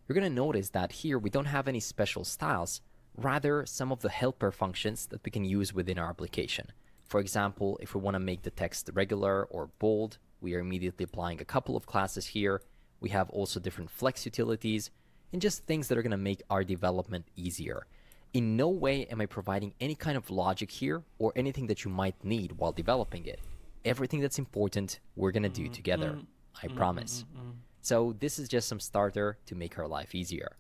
you're going to notice that here we don't have any special styles, rather some of the helper functions that we can use within our application. For example, if we want to make the text regular or bold, we are immediately applying a couple of classes here. We have also different flex utilities and just things that are going to make our development easier. In no way am I providing any kind of logic here or anything that you might need while developing it. Everything that's important, we're going to do together. I promise. So this is just some starter to make our life easier.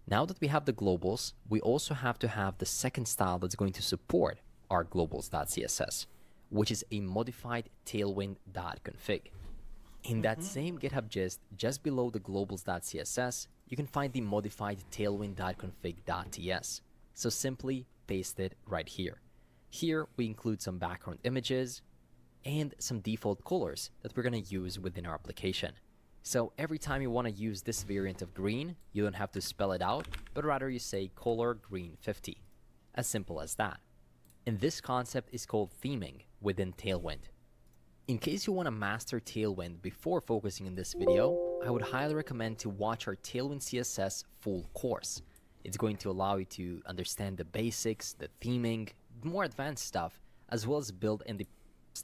Now that we have the globals, we also have to have the second style that's going to support our globals.css, which is a modified tailwind.config. In that same GitHub gist, just below the globals.css, you can find the modified tailwind.config.ts. So simply paste it right here. Here we include some background images and some default colors that we're going to use within our application. So every time you want to use this variant of green, you don't have to spell it out, but rather you say color green 50. As simple as that. And this concept is called theming within Tailwind. In case you want to master Tailwind before focusing on this video, I would highly recommend to watch our Tailwind CSS full course. It's going to allow you to understand the basics, the theming, more advanced stuff, as well as build and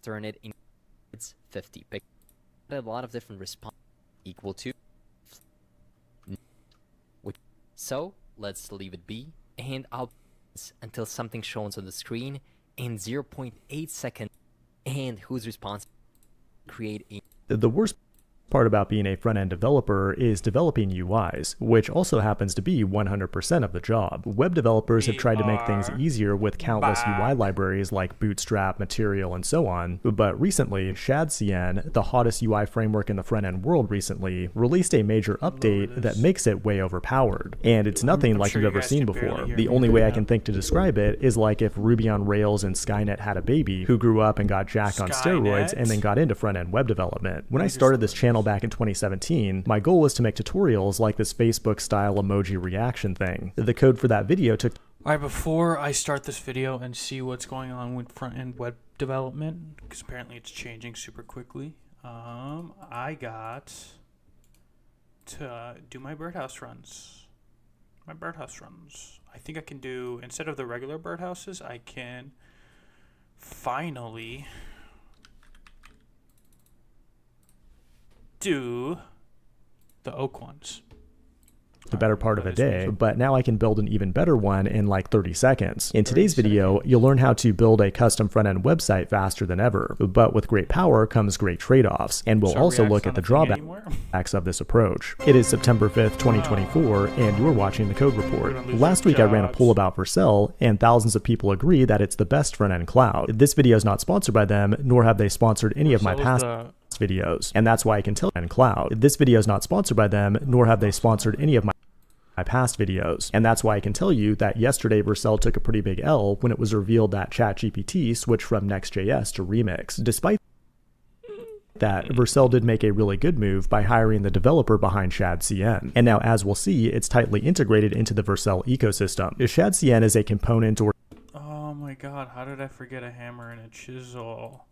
turn it in 50 pixels. A lot of different responses equal to. So let's leave it be, and I'll until something shows on the screen in 0.8 seconds, and whose response create a. The worst part about being a front-end developer is developing UIs, which also happens to be 100% of the job. Web developers have tried to make things easier with countless UI libraries like Bootstrap, Material, and so on, but recently, ShadCN, the hottest UI framework in the front-end world recently, released a major update that makes it way overpowered, and it's nothing like you've ever seen before. The only way I can think to describe it is like if Ruby on Rails and Skynet had a baby who grew up and got jacked on steroids and then got into front-end web development. When I started this channel back in 2017, my goal was to make tutorials like this Facebook-style emoji reaction thing. The code for that video took... Alright, before I start this video and see what's going on with front-end web development, because apparently it's changing super quickly, I got to do my birdhouse runs. I think I can do, instead of the regular birdhouses, I can finally do the oak ones. The better part of a day, but now I can build an even better one in like 30 seconds. In today's video, you'll learn how to build a custom front-end website faster than ever, but with great power comes great trade-offs, and we'll also look at the drawbacks of this approach. It is September 5th, 2024, and you're watching the Code Report. Last week I ran a poll about Vercel, and thousands of people agree that it's the best front-end cloud. This video is not sponsored by them, nor have they sponsored any of my past videos, and that's why I can tell you cloud. This video is not sponsored by them, nor have they sponsored any of my past videos, and that's why I can tell you that yesterday Vercel took a pretty big L when it was revealed that ChatGPT switched from Next.js to Remix. Despite that, Vercel did make a really good move by hiring the developer behind ShadCN, and now as we'll see, it's tightly integrated into the Vercel ecosystem. ShadCN is a component or... Oh my god, how did I forget a hammer and a chisel?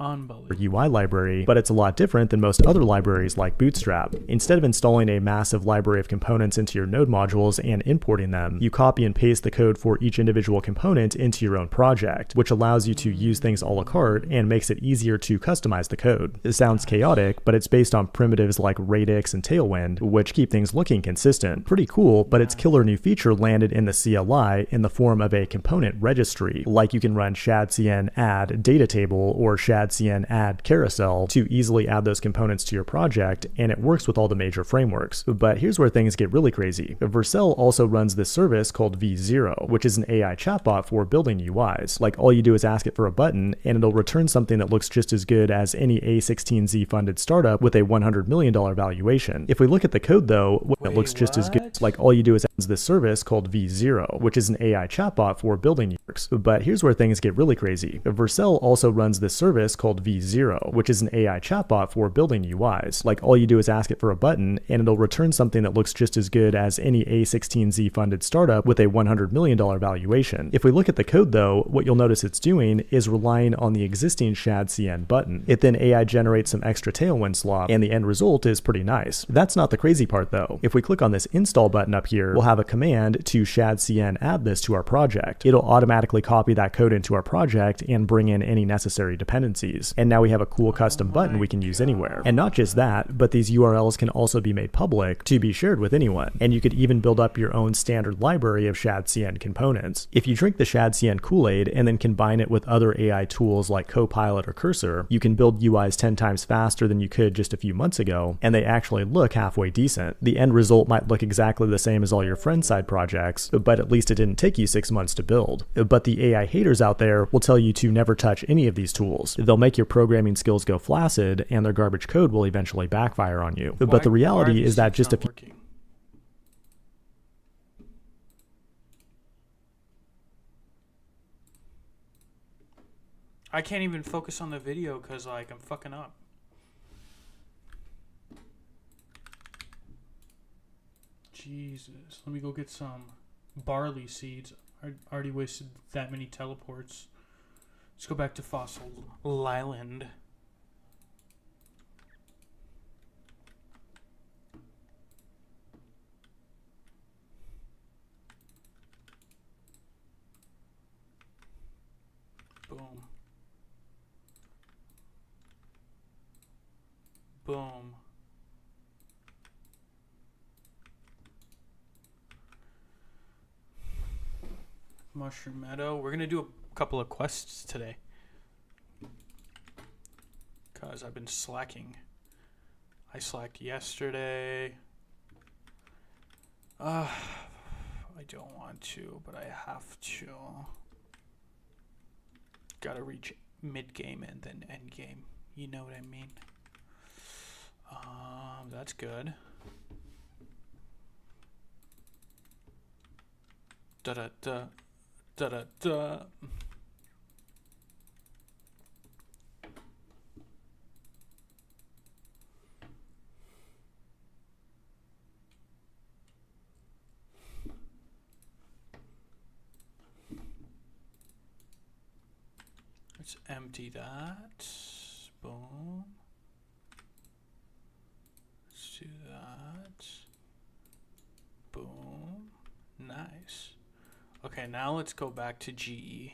Unbelievable. UI library, but it's a lot different than most other libraries like Bootstrap. Instead of installing a massive library of components into your node modules and importing them, you copy and paste the code for each individual component into your own project, which allows you to use things a la carte and makes it easier to customize the code. It sounds chaotic, but it's based on primitives like Radix and Tailwind, which keep things looking consistent. Pretty cool, but its killer new feature landed in the CLI in the form of a component registry, like you can run ShadCN add data table or ShadCN add carousel to easily add those components to your project, and it works with all the major frameworks. But here's where things get really crazy. Vercel also runs this service called V0, which is an AI chatbot for building UIs. Like, all you do is ask it for a button, and it'll return something that looks just as good as any A16Z funded startup with a $100 million valuation. If we look at the code though, it looks just as good. Like, all you do is ask this service called V0, which is an AI chatbot for building frameworks. But here's where things get really crazy. Vercel also runs this service called V0, which is an AI chatbot for building UIs. Like, all you do is ask it for a button, and it'll return something that looks just as good as any A16Z funded startup with a $100 million valuation. If we look at the code though, what you'll notice it's doing is relying on the existing ShadCN button. It then AI generates some extra Tailwind slop, and the end result is pretty nice. That's not the crazy part though. If we click on this install button up here, we'll have a command to ShadCN add this to our project. It'll automatically copy that code into our project and bring in any necessary dependencies. And now we have a cool custom button we can use anywhere. And not just that, but these URLs can also be made public to be shared with anyone. And you could even build up your own standard library of ShadCN components. If you drink the ShadCN Kool-Aid and then combine it with other AI tools like Copilot or Cursor, you can build UIs 10 times faster than you could just a few months ago, and they actually look halfway decent. The end result might look exactly the same as all your friends' side projects, but at least it didn't take you 6 months to build. But the AI haters out there will tell you to never touch any of these tools. They'll make your programming skills go flaccid, and their garbage code will eventually backfire on you. But the reality is that just a few... I can't even focus on the video because, like, I'm fucking up. Jesus. Let me go get some barley seeds. I already wasted that many teleports. Let's go back to Fossil Island. Boom. Boom. Mushroom Meadow. We're gonna do a couple of quests today, cause I've been slacking. I slacked yesterday. I don't want to, but I have to. Gotta reach mid game and then end game. You know what I mean? That's good. Da da da da da da. Let's empty that. Boom. Let's do that. Boom. Nice. Okay, now let's go back to GE.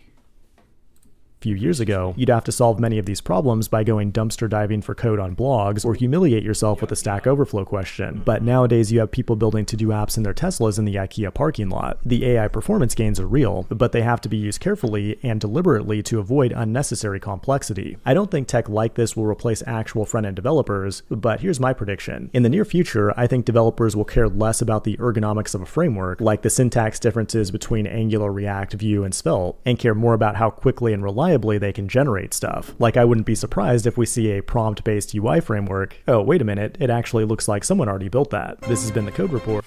Few years ago, you'd have to solve many of these problems by going dumpster diving for code on blogs or humiliate yourself with a Stack Overflow question. But nowadays you have people building to-do apps in their Teslas in the IKEA parking lot. The AI performance gains are real, but they have to be used carefully and deliberately to avoid unnecessary complexity. I don't think tech like this will replace actual front-end developers, but here's my prediction. In the near future, I think developers will care less about the ergonomics of a framework, like the syntax differences between Angular, React, Vue, and Svelte, and care more about how quickly and reliably they can generate stuff. Like, I wouldn't be surprised if we see a prompt-based UI framework. Oh, wait a minute, it actually looks like someone already built that. This has been the Code Report.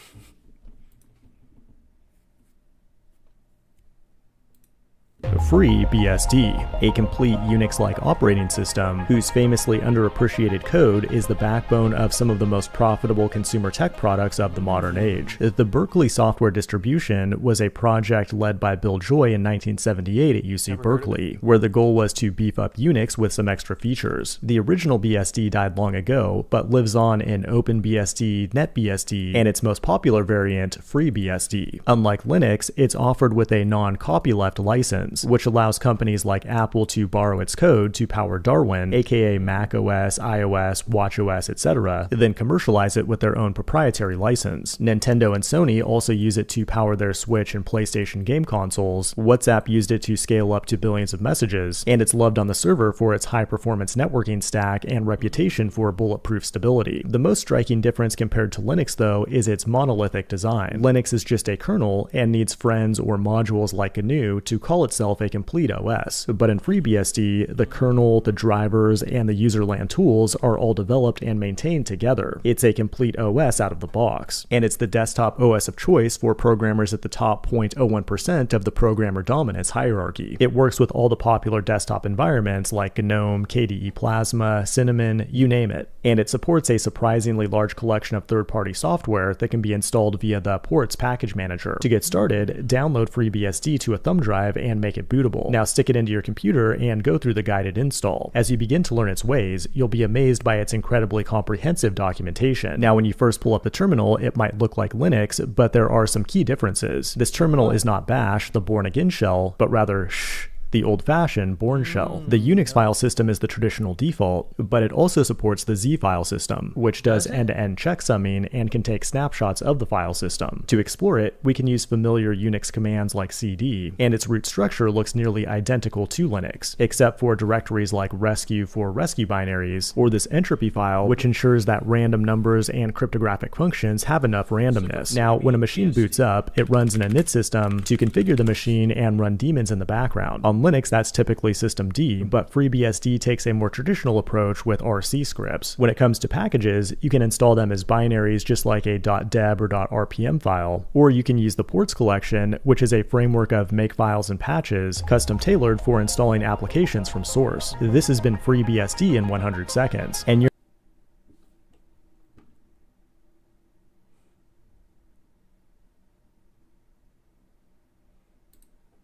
FreeBSD, a complete Unix-like operating system whose famously underappreciated code is the backbone of some of the most profitable consumer tech products of the modern age. The Berkeley software distribution was a project led by Bill Joy in 1978 at UC Berkeley, where the goal was to beef up Unix with some extra features. The original BSD died long ago, but lives on in OpenBSD, NetBSD, and its most popular variant, FreeBSD. Unlike Linux, it's offered with a non-copyleft license, which allows companies like Apple to borrow its code to power Darwin, aka macOS, iOS, watchOS, etc., then commercialize it with their own proprietary license. Nintendo and Sony also use it to power their Switch and PlayStation game consoles. WhatsApp used it to scale up to billions of messages, and it's loved on the server for its high-performance networking stack and reputation for bulletproof stability. The most striking difference compared to Linux, though, is its monolithic design. Linux is just a kernel and needs friends or modules like GNU to call itself a complete OS. But in FreeBSD, the kernel, the drivers, and the userland tools are all developed and maintained together. It's a complete OS out of the box, and it's the desktop OS of choice for programmers at the top 0.01% of the programmer dominance hierarchy. It works with all the popular desktop environments like GNOME, KDE Plasma, Cinnamon, you name it. And it supports a surprisingly large collection of third-party software that can be installed via the Ports package manager. To get started, download FreeBSD to a thumb drive and make it bootable. Now stick it into your computer and go through the guided install. As you begin to learn its ways, you'll be amazed by its incredibly comprehensive documentation. Now when you first pull up the terminal, it might look like Linux, but there are some key differences. This terminal is not Bash, the born-again shell, but rather shh, the old-fashioned Bourne shell. The Unix file system is the traditional default, but it also supports the Z file system, which does end-to-end checksumming and can take snapshots of the file system. To explore it, we can use familiar Unix commands like cd, and its root structure looks nearly identical to Linux, except for directories like rescue for rescue binaries, or this entropy file, which ensures that random numbers and cryptographic functions have enough randomness. Now, when a machine boots up, it runs an init system to configure the machine and run daemons in the background. On Linux, that's typically systemd, but FreeBSD takes a more traditional approach with RC scripts. When it comes to packages, you can install them as binaries just like a .deb or .rpm file, or you can use the ports collection, which is a framework of makefiles and patches custom tailored for installing applications from source. This has been FreeBSD in 100 seconds, and you're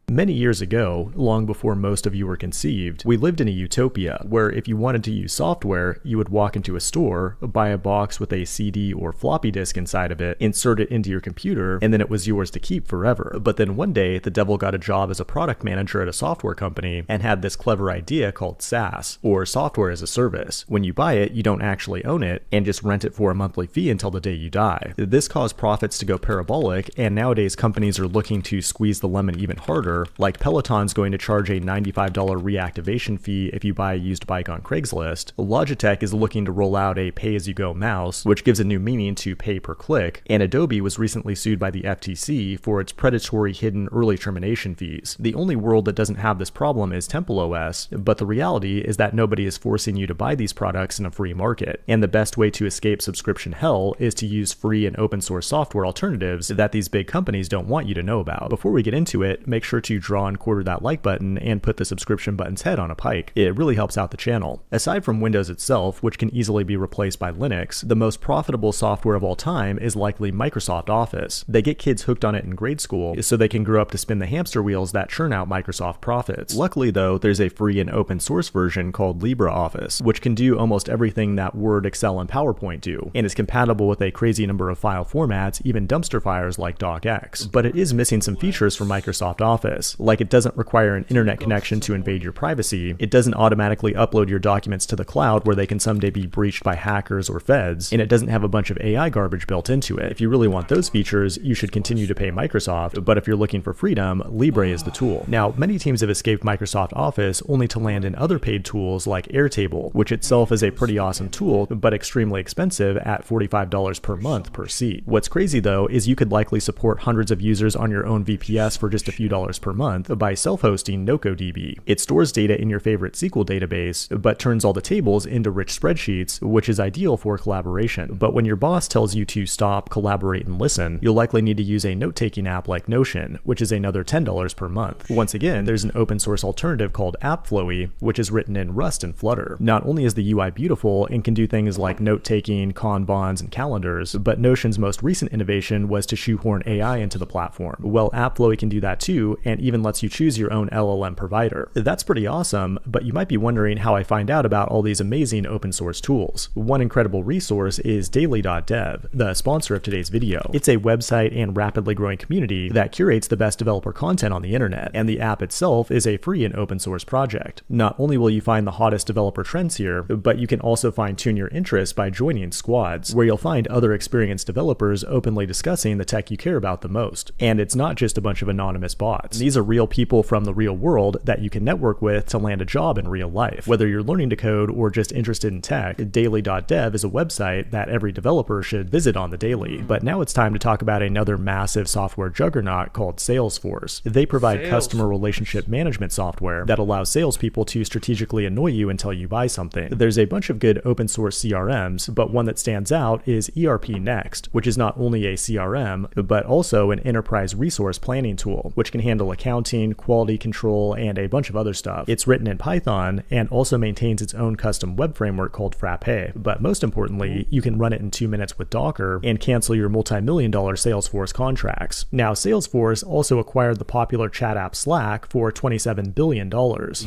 Many years ago, long before most of you were conceived, we lived in a utopia where if you wanted to use software, you would walk into a store, buy a box with a CD or floppy disk inside of it, insert it into your computer, and then it was yours to keep forever. But then one day, the devil got a job as a product manager at a software company and had this clever idea called SaaS, or software as a service. When you buy it, you don't actually own it, and just rent it for a monthly fee until the day you die. This caused profits to go parabolic, and nowadays companies are looking to squeeze the lemon even harder, like Peloton's going to charge a $95 reactivation fee if you buy a used bike on Craigslist. Logitech is looking to roll out a pay-as-you-go mouse, which gives a new meaning to pay per click, and Adobe was recently sued by the FTC for its predatory hidden early termination fees. The only world that doesn't have this problem is TempleOS, but the reality is that nobody is forcing you to buy these products in a free market, and the best way to escape subscription hell is to use free and open source software alternatives that these big companies don't want you to know about. Before we get into it, make sure to draw and quarter that like button and put the subscription button's head on a pike. It really helps out the channel. Aside from Windows itself, which can easily be replaced by Linux, the most profitable software of all time is likely Microsoft Office. They get kids hooked on it in grade school so they can grow up to spin the hamster wheels that churn out Microsoft profits. Luckily though, there's a free and open source version called LibreOffice, which can do almost everything that Word, Excel, and PowerPoint do, and is compatible with a crazy number of file formats, even dumpster fires like DocX. But it is missing some features from Microsoft Office, like it doesn't require an internet connection to invade your privacy, it doesn't automatically upload your documents to the cloud where they can someday be breached by hackers or feds, and it doesn't have a bunch of AI garbage built into it. If you really want those features, you should continue to pay Microsoft, but if you're looking for freedom, Libre is the tool. Now, many teams have escaped Microsoft Office only to land in other paid tools like Airtable, which itself is a pretty awesome tool, but extremely expensive at $45 per month per seat. What's crazy though is you could likely support hundreds of users on your own VPS for just a few dollars per month by self-hosting NocoDB. It stores data in your favorite SQL database, but turns all the tables into rich spreadsheets, which is ideal for collaboration. But when your boss tells you to stop, collaborate, and listen, you'll likely need to use a note-taking app like Notion, which is another $10 per month. Once again, there's an open source alternative called AppFlowy, which is written in Rust and Flutter. Not only is the UI beautiful and can do things like note-taking, Kanbans, and calendars, but Notion's most recent innovation was to shoehorn AI into the platform. Well, AppFlowy can do that too, and even lets you choose your own LLM provider. That's pretty awesome, but you might be wondering how I find out about all these amazing open source tools. One incredible resource is daily.dev, the sponsor of today's video. It's a website and rapidly growing community that curates the best developer content on the internet, and the app itself is a free and open source project. Not only will you find the hottest developer trends here, but you can also fine-tune your interests by joining squads, where you'll find other experienced developers openly discussing the tech you care about the most. And it's not just a bunch of anonymous bots. These are real people from the real world that you can network with to land a job in real life. Whether you're learning to code or just interested in tech, daily.dev is a website that every developer should visit on the daily. But now it's time to talk about another massive software juggernaut called Salesforce. They provide customer relationship management software that allows salespeople to strategically annoy you until you buy something. There's a bunch of good open source CRMs, but one that stands out is ERP Next, which is not only a CRM, but also an enterprise resource planning tool, which can handle accounting, quality control, and a bunch of other stuff. It's written in Python and also maintains its own custom web framework called Frappe. But most importantly, you can run it in 2 minutes with Docker and cancel your multi-million-dollar Salesforce contracts. Now, Salesforce also acquired the popular chat app Slack for $27 billion,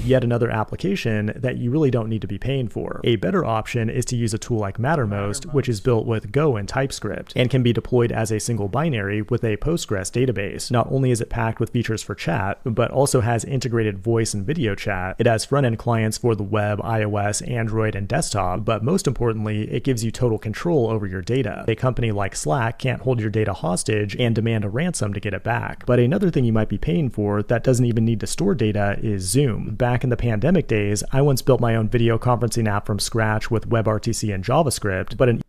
yet another application that you really don't need to be paying for. A better option is to use a tool like Mattermost, which is built with Go and TypeScript, and can be deployed as a single binary with a Postgres database. Not only is it packed with features for chat, but also has integrated voice and video chat. It has front-end clients for the web, iOS, Android, and desktop, but most importantly, it gives you total control over your data. A company like Slack can't hold your data hostage and demand a ransom to get it back. But another thing you might be paying for that doesn't even need to store data is Zoom. Back in the pandemic days, I once built my own video conferencing app from scratch with WebRTC and JavaScript, but an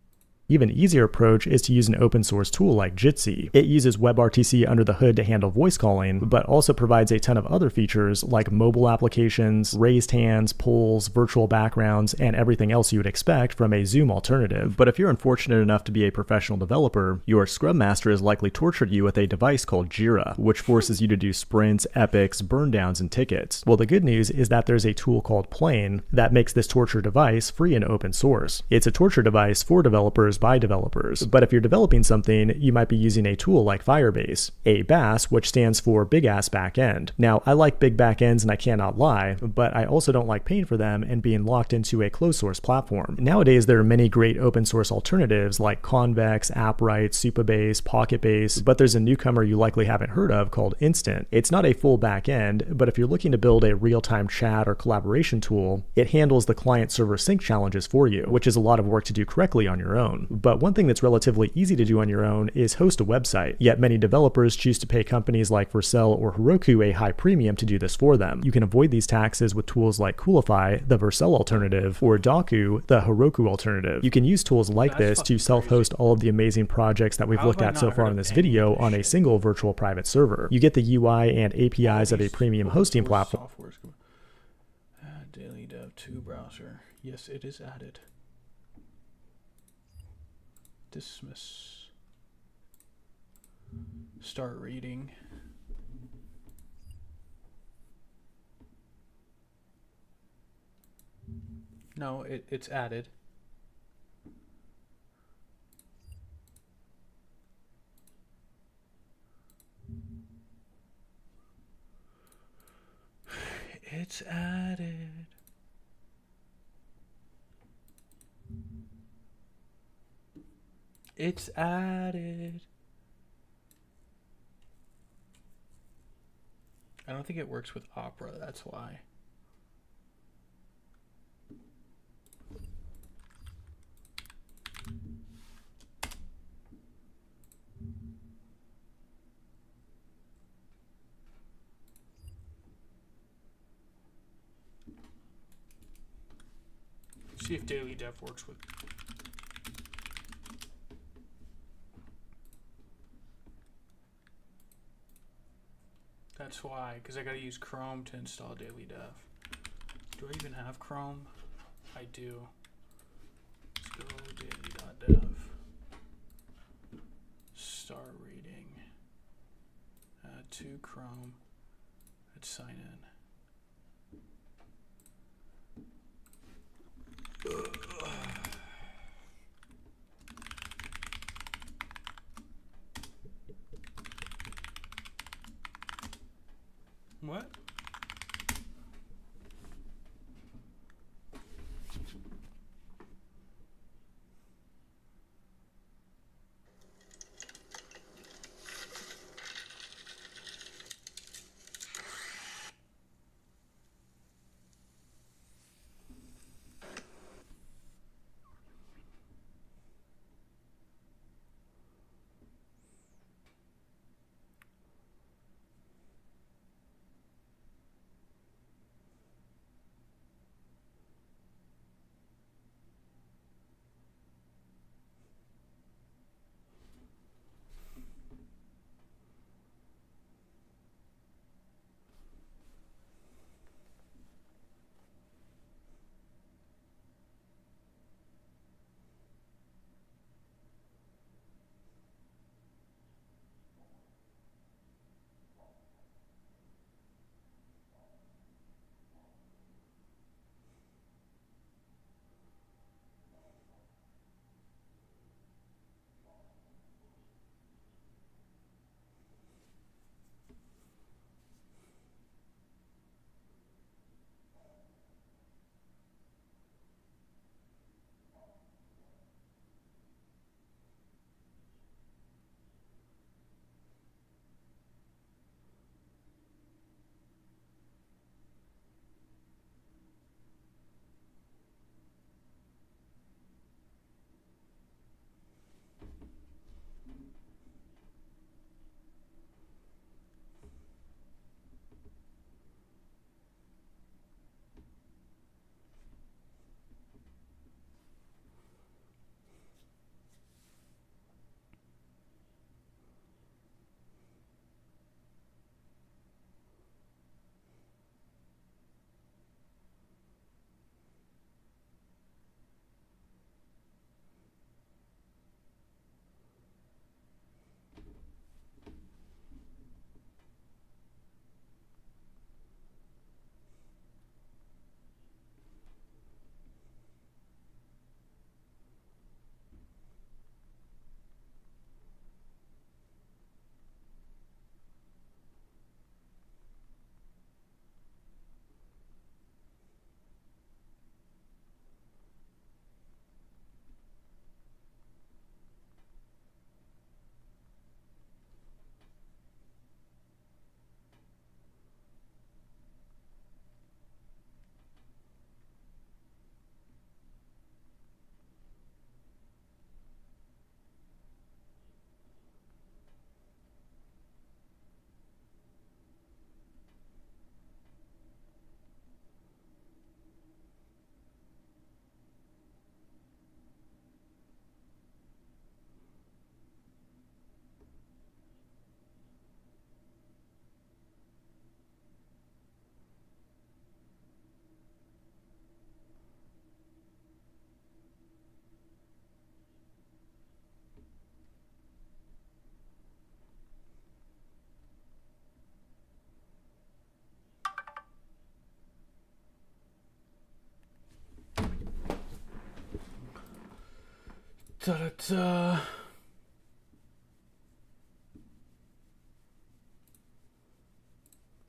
even easier approach is to use an open source tool like Jitsi. It uses WebRTC under the hood to handle voice calling, but also provides a ton of other features like mobile applications, raised hands, polls, virtual backgrounds, and everything else you would expect from a Zoom alternative. But if you're unfortunate enough to be a professional developer, your Scrum Master has likely tortured you with a device called Jira, which forces you to do sprints, epics, burn downs, and tickets. Well, the good news is that there's a tool called Plane that makes this torture device free and open source. It's a torture device for developers by developers. But if you're developing something, you might be using a tool like Firebase, a BAS, which stands for Big Ass Backend. Now, I like big backends and I cannot lie, but I also don't like paying for them and being locked into a closed source platform. Nowadays, there are many great open source alternatives like Convex, AppWrite, Supabase, Pocketbase, but there's a newcomer you likely haven't heard of called Instant. It's not a full backend, but if you're looking to build a real-time chat or collaboration tool, it handles the client-server sync challenges for you, which is a lot of work to do correctly on your own. But one thing that's relatively easy to do on your own is host a website, yet many developers choose to pay companies like Vercel or Heroku a high premium to do this for them. You can avoid these taxes with tools like Coolify, the Vercel alternative, or Doku, the Heroku alternative. You can use tools like this to self-host all of the amazing projects that we've looked at so far in this video on a single virtual private server. You get the UI and APIs of a premium hosting platform. Daily Dev 2 browser. Yes, it is added. Dismiss. Start reading. No, it's added. It's added. It's added. I don't think it works with Opera, that's why. See if Daily Dev works with. That's why, because I gotta use Chrome to install Daily Dev. Do I even have Chrome? I do. Let's go daily.dev. Start reading. Add to Chrome. Let's sign in. What? Da-da-da.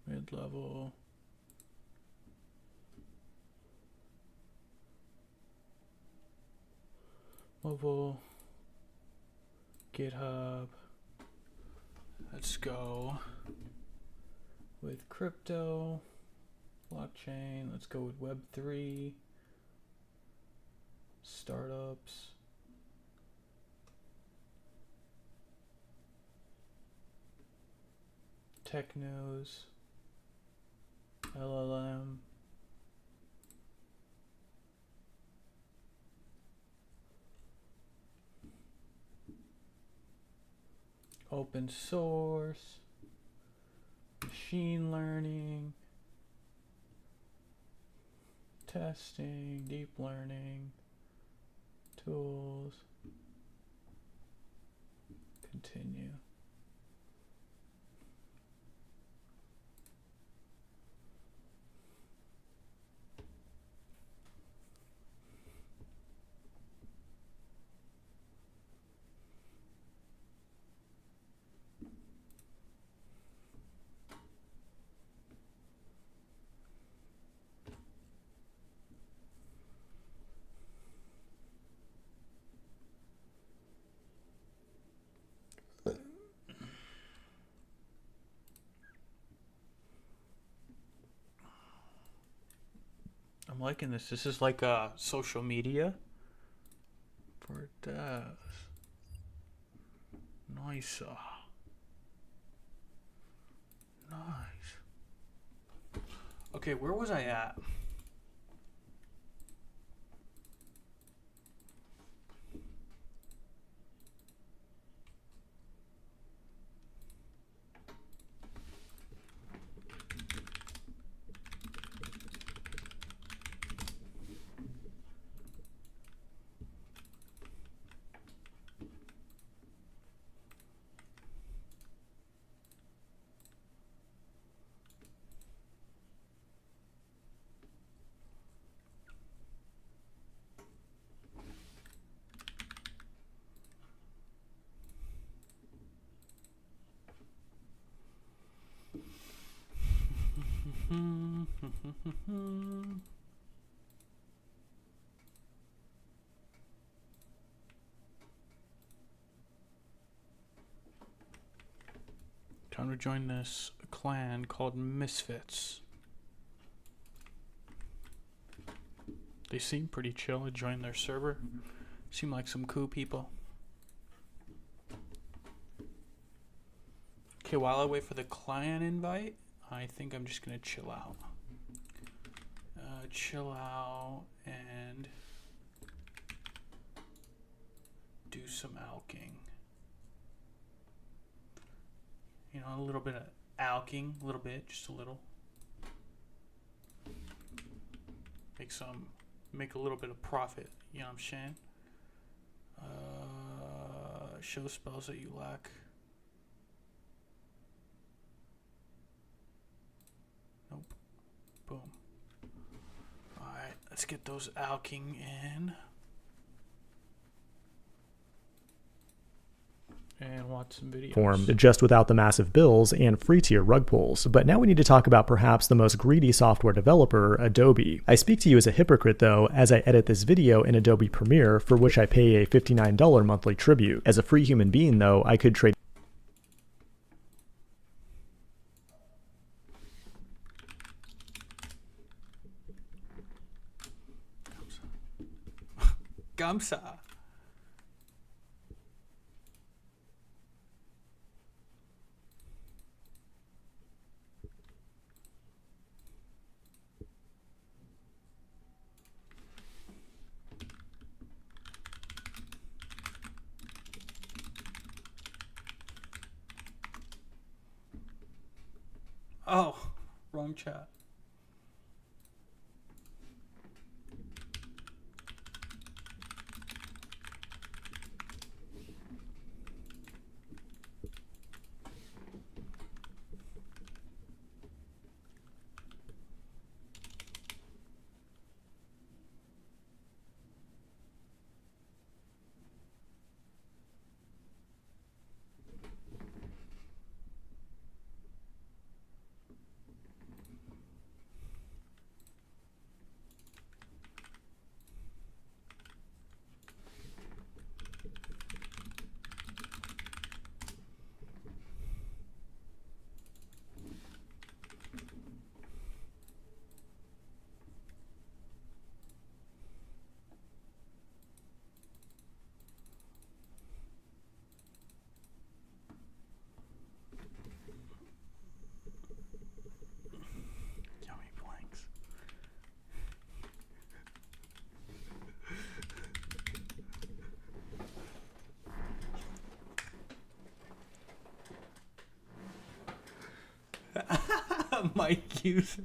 Mid-level. Mobile. GitHub. Let's go with crypto, blockchain. Let's go with Web3, startups. Tech news, LLM, open source, machine learning, testing, deep learning, tools, continue. I'm liking this. This is like a social media for devs. Nice. Nice. Okay, where was I at? Time to join this clan called Misfits. They seem pretty chill. I joined their server. Seem like some cool people. Okay, while I wait for the clan invite, I think I'm just gonna chill out. Chill out and do some alking. You know, a little bit of alking, a little bit, just a little. Make a little bit of profit. You know what I'm saying? Show spells that you lack. Nope. Boom. Alright, let's get those alking in. And watch some videos. Formed just without the massive bills and free tier rug pulls. But now we need to talk about perhaps the most greedy software developer, Adobe. I speak to you as a hypocrite though, as I edit this video in Adobe Premiere, for which I pay a $59 monthly tribute. As a free human being though, I could trade Gamsa. Oh, wrong chat. Mike user.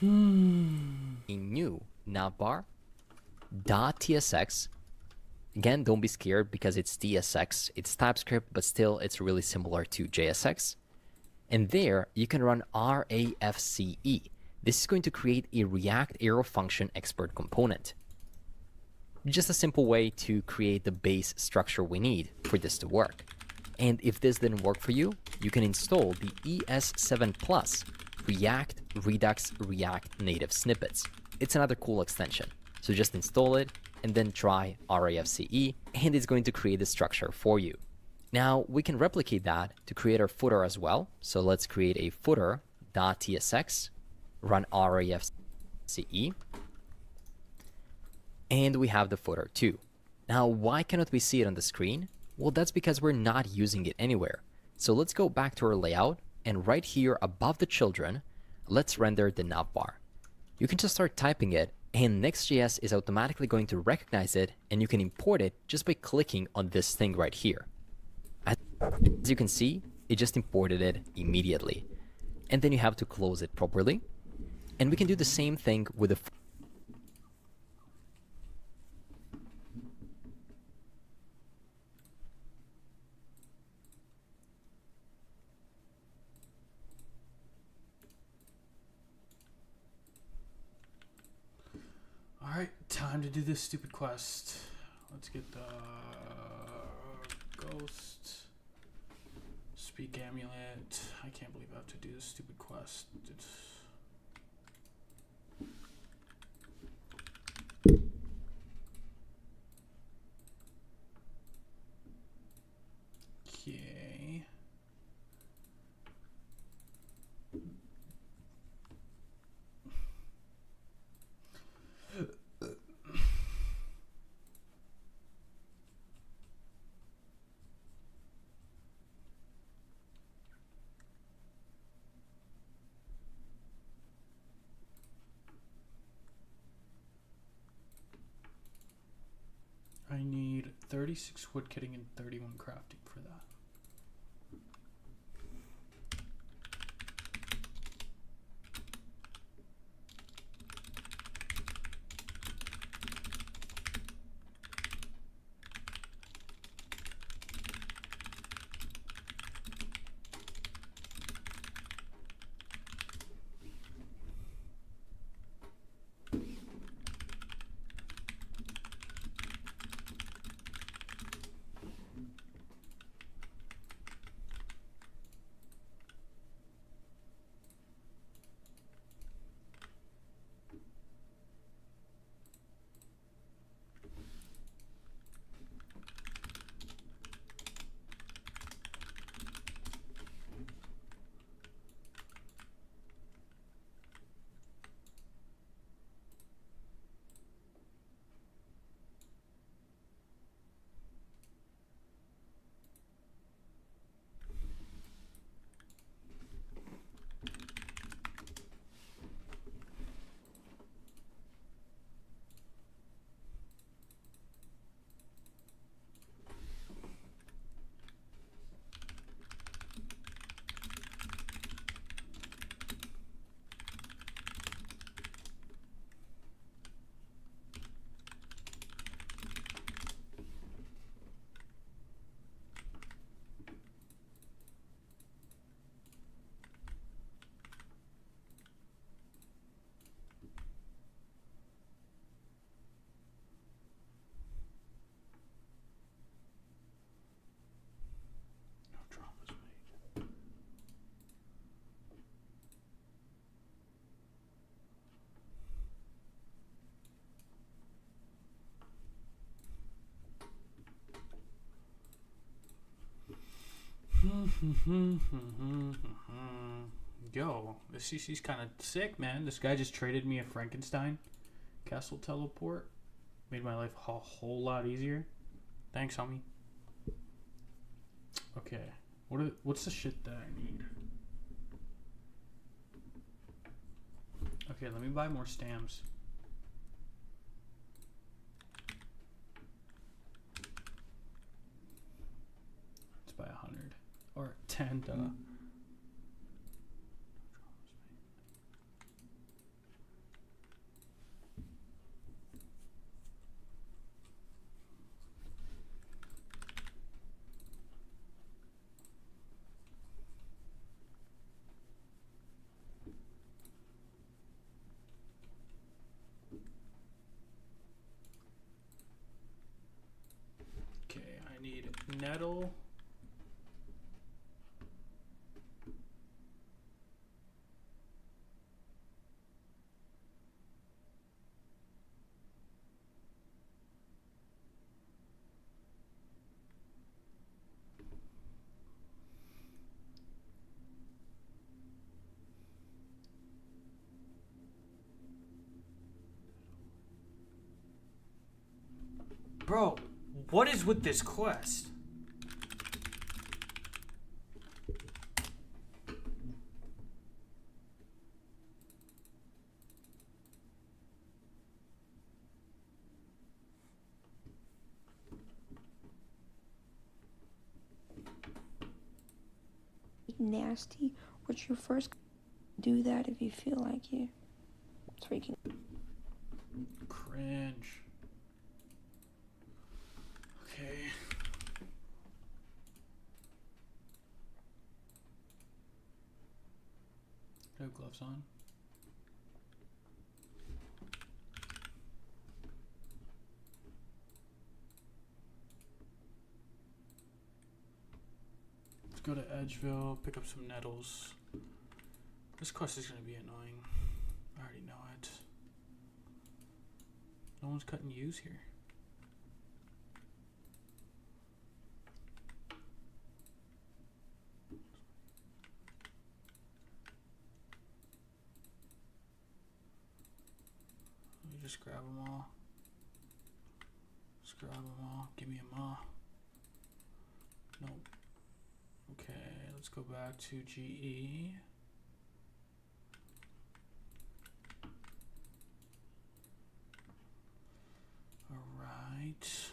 A new navbar .tsx. Again, don't be scared because it's TSX. It's TypeScript, but still it's really similar to JSX. And there you can run RAFCE. This is going to create a React arrow function export component. Just a simple way to create the base structure we need for this to work. And if this didn't work for you, you can install the ES7 Plus React Redux React Native Snippets. It's another cool extension. So just install it and then try RAFCE, and it's going to create the structure for you. Now we can replicate that to create our footer as well. So let's create a footer.tsx, run RAFCE, and we have the footer too. Now, why cannot we see it on the screen? Well, that's because we're not using it anywhere. So let's go back to our layout, and right here above the children, let's render the navbar. You can just start typing it, and Next.js is automatically going to recognize it, and you can import it just by clicking on this thing right here. As you can see, it just imported it immediately. And then you have to close it properly. And we can do the same thing with the Alright, time to do this stupid quest. Let's get the ghost. Speak amulet. I can't believe I have to do this stupid quest. Okay. I need 36 woodcutting and 31 crafting for that. Yo, this CC's kind of sick, man. This guy just traded me a Frankenstein castle teleport. Made my life a whole lot easier. Thanks, homie. Okay, what's the shit that I need? Okay, let me buy more stamps. Let's buy 100 or 10. Okay, I need nettle. Bro, what is with this quest? nasty, which you first do that if you feel like you. It's freaking Cringe. Okay. Do I have gloves on? Let's go to Edgeville, pick up some nettles. This quest is going to be annoying. I already know it. No one's cutting U's here. Let me just grab them all. Just grab them all. Give me a ma. Nope. Okay, let's go back to GE. Alright.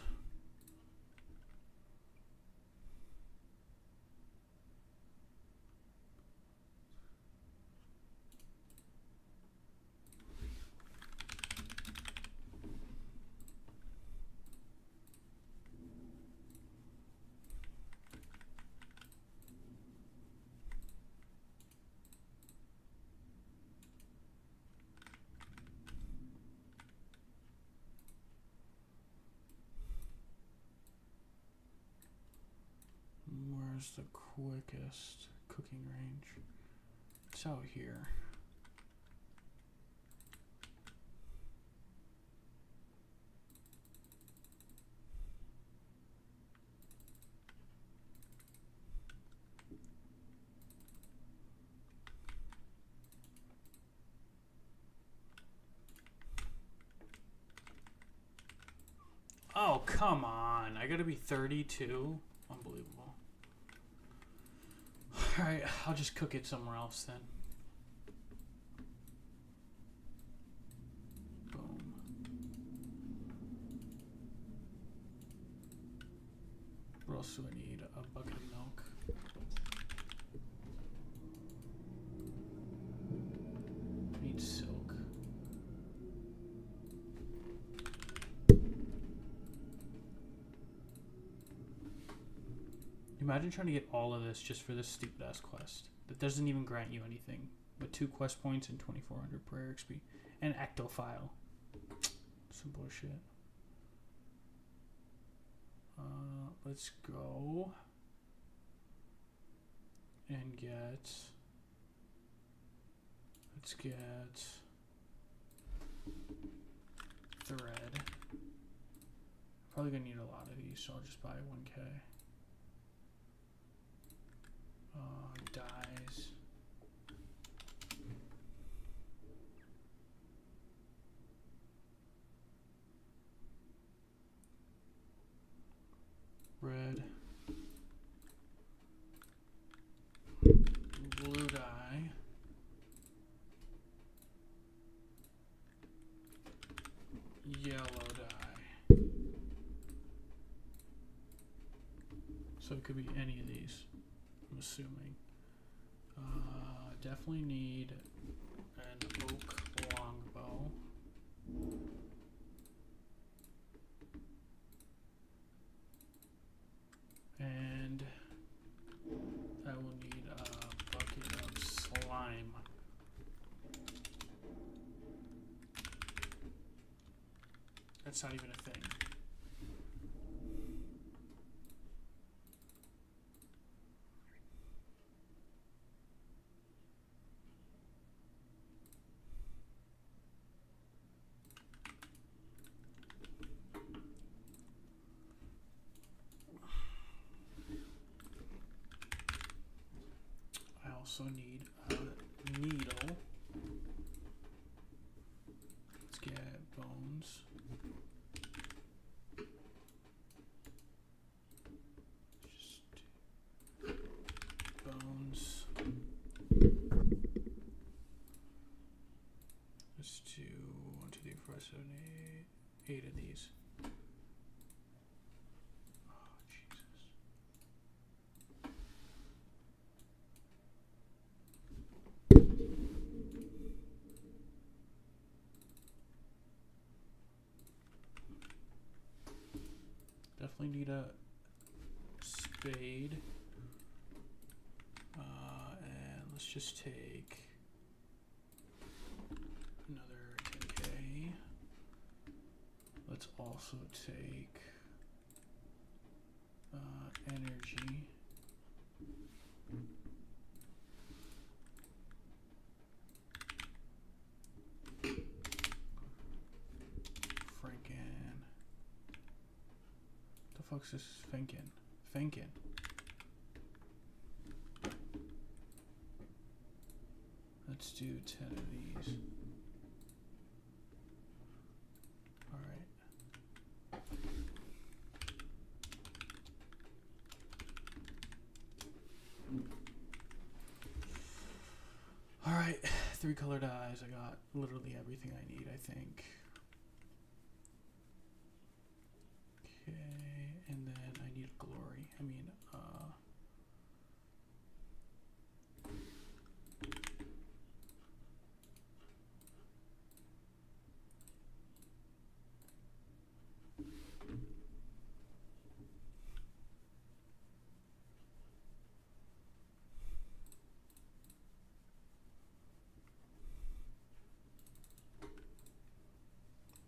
Where's the quickest cooking range? It's out here. Oh, come on. I gotta be 32? Unbelievable. Alright, I'll just cook it somewhere else then. Boom. What else do I need? A bucket of milk. I need silk. Imagine trying to get all of this just for this stupid ass quest that doesn't even grant you anything but 2 quest points and 2400 prayer XP and ectophile. Some bullshit. Let's go and get. Let's get thread. Probably gonna need a lot of these, so I'll just buy 1K. Dyes. Red. Blue dye. Yellow dye. So it could be any of these, I'm assuming. Definitely need an oak longbow. And I will need a bucket of slime. That's not even a thing. Also need a needle. Let's get bones. Just bones. Let's do 1, 2, 3, 4, 7, 8. 8 of these. spade. And let's just take another 10K. Let's also take energy. Franken. The fuck's this Fenken? Fenken. Let's do 10 of these. Alright. Alright, 3 color dyes. I got literally everything I need, I think. Okay, and then I need glory.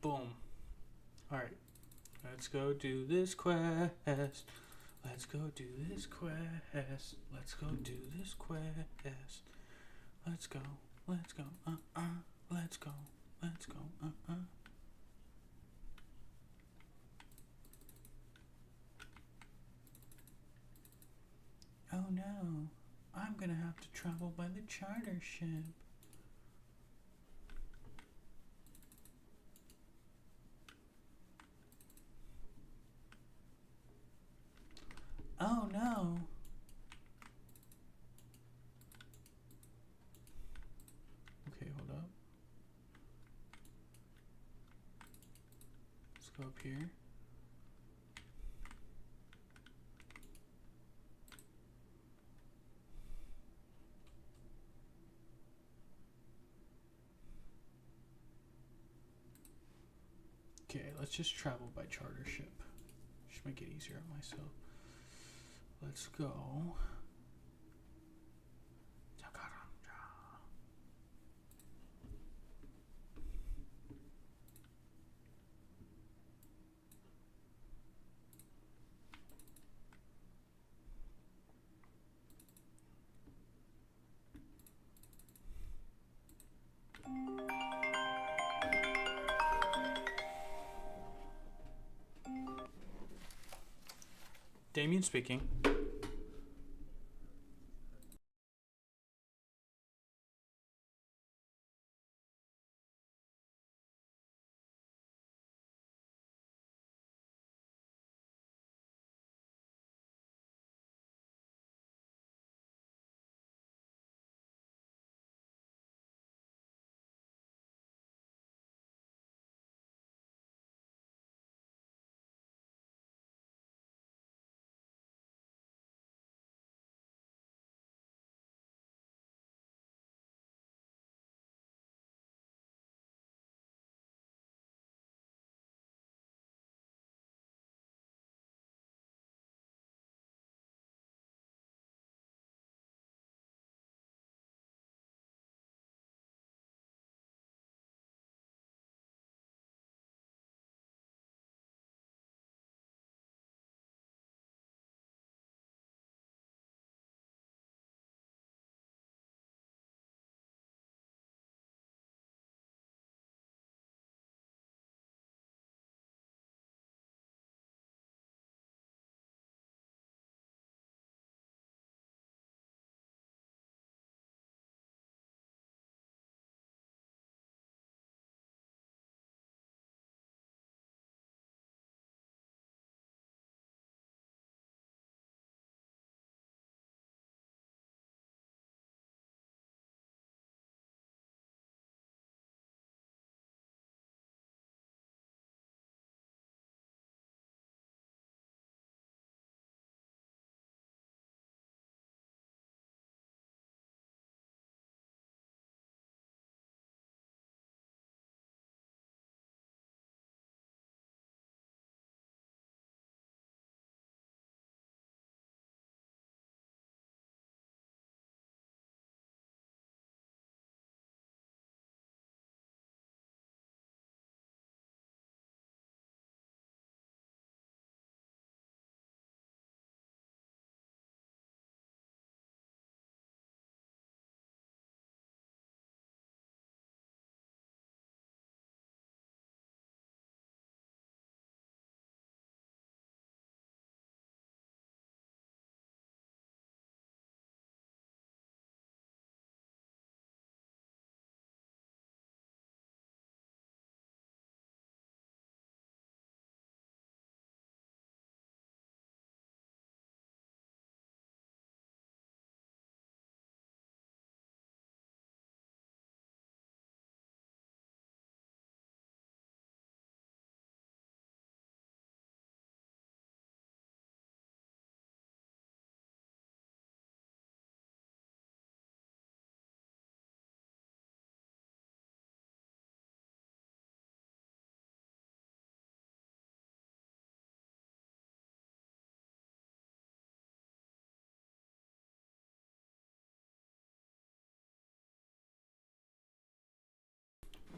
Boom. Alright. Let's go do this quest. Let's go do this quest. Let's go do this quest. Let's go. Let's go. Let's go. Let's go. Oh no. I'm gonna have to travel by the charter ship. Oh no. Okay, hold up. Let's go up here. Okay, let's just travel by charter ship. Just make it easier on myself. Let's go. Damien speaking.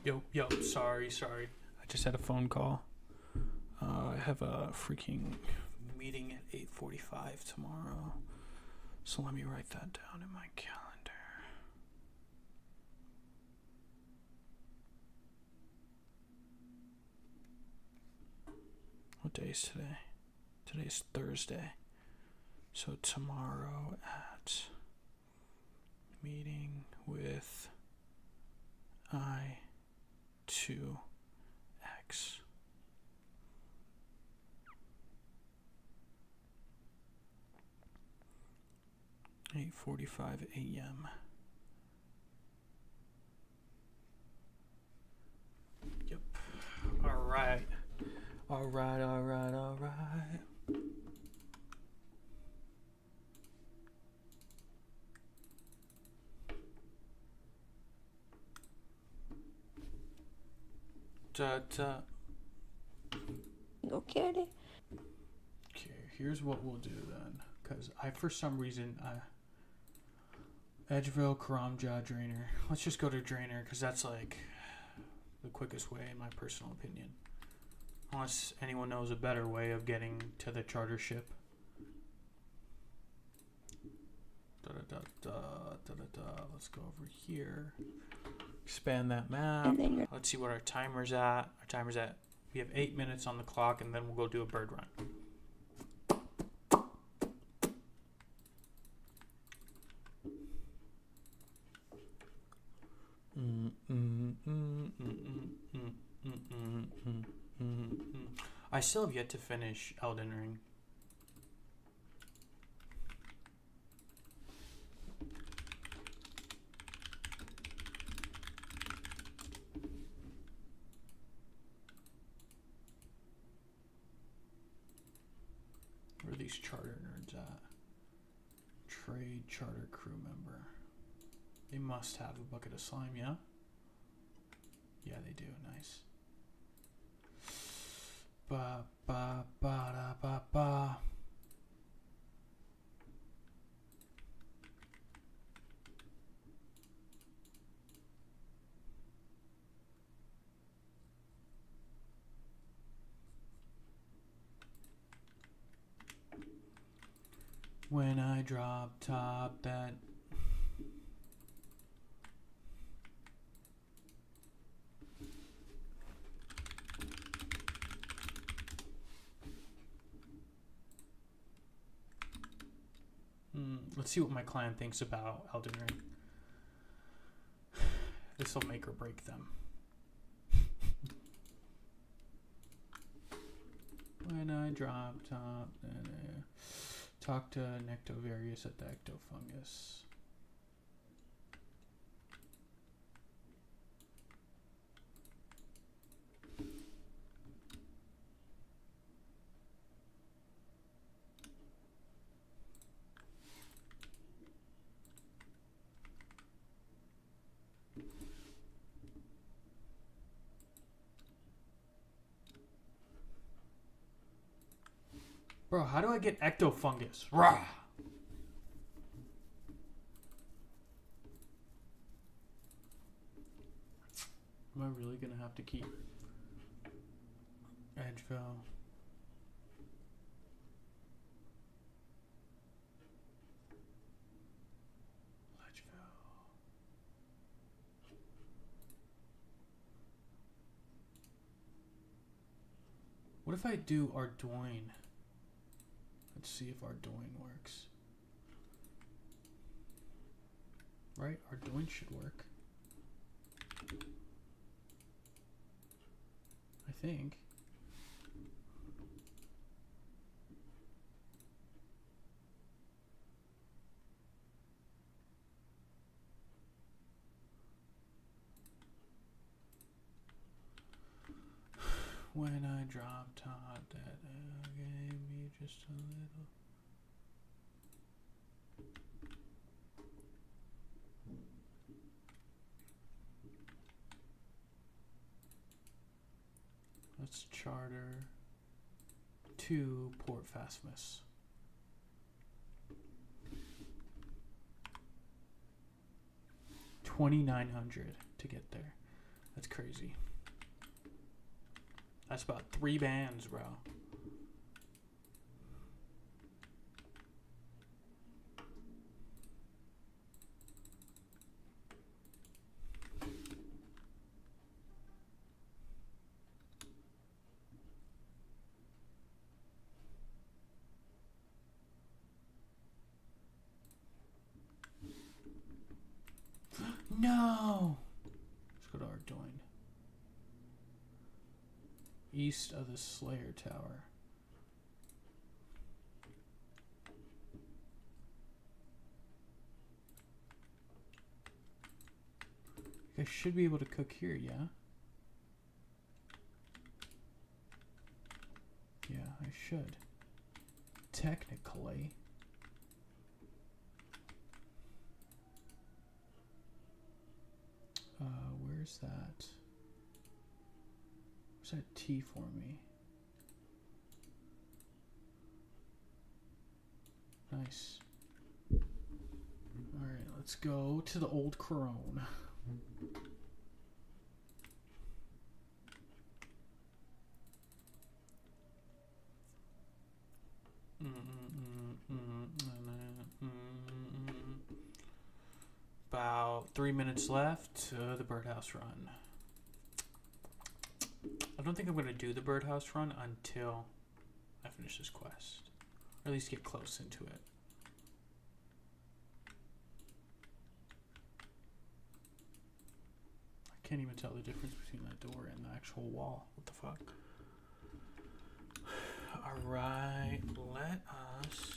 Yo, sorry. I just had a phone call. I have a freaking meeting at 8:45 tomorrow. So let me write that down in my calendar. What day is today? Today's Thursday. So tomorrow at meeting with I2X. $8:45 a.m. Yep. All right. Okay. Okay, here's what we'll do then. Because for some reason, Edgeville, Karamja, Drainer. Let's just go to Drainer because that's like the quickest way, in my personal opinion. Unless anyone knows a better way of getting to the charter ship. Let's go over here. Expand that map. And then Let's see what our timer's at. We have 8 minutes on the clock, and then we'll go do a bird run. I still have yet to finish Elden Ring. Where are these charter nerds at? Trade charter crew member. They must have a bucket of slime, yeah? Yeah, they do. Nice. Ba ba ba da ba ba. When I drop top that. Let's see what my client thinks about Elden Ring. This will make or break them. When I drop top, talk to Nectovarius at the Ectofungus. Bro, how do I get Ectofungus? Rah! Am I really gonna have to keep Edgeville? What if I do Ardoin? Let's see if Ardoin works. Right? Ardoin should work. I think. When I drop top, that gave me just a little. Let's charter to Port Phasmus. $2,900 to get there. That's crazy. That's about 3 bands, bro. No! Let's go to Ardoin. East of the Slayer Tower. I should be able to cook here, yeah? Yeah, I should. Technically. Where's that? Where's that tea for me? Nice. Alright, let's go to the Old Crone. About 3 minutes left to the birdhouse run. I don't think I'm going to do the birdhouse run until I finish this quest. Or at least get close into it. I can't even tell the difference between that door and the actual wall. What the fuck? Alright, let us...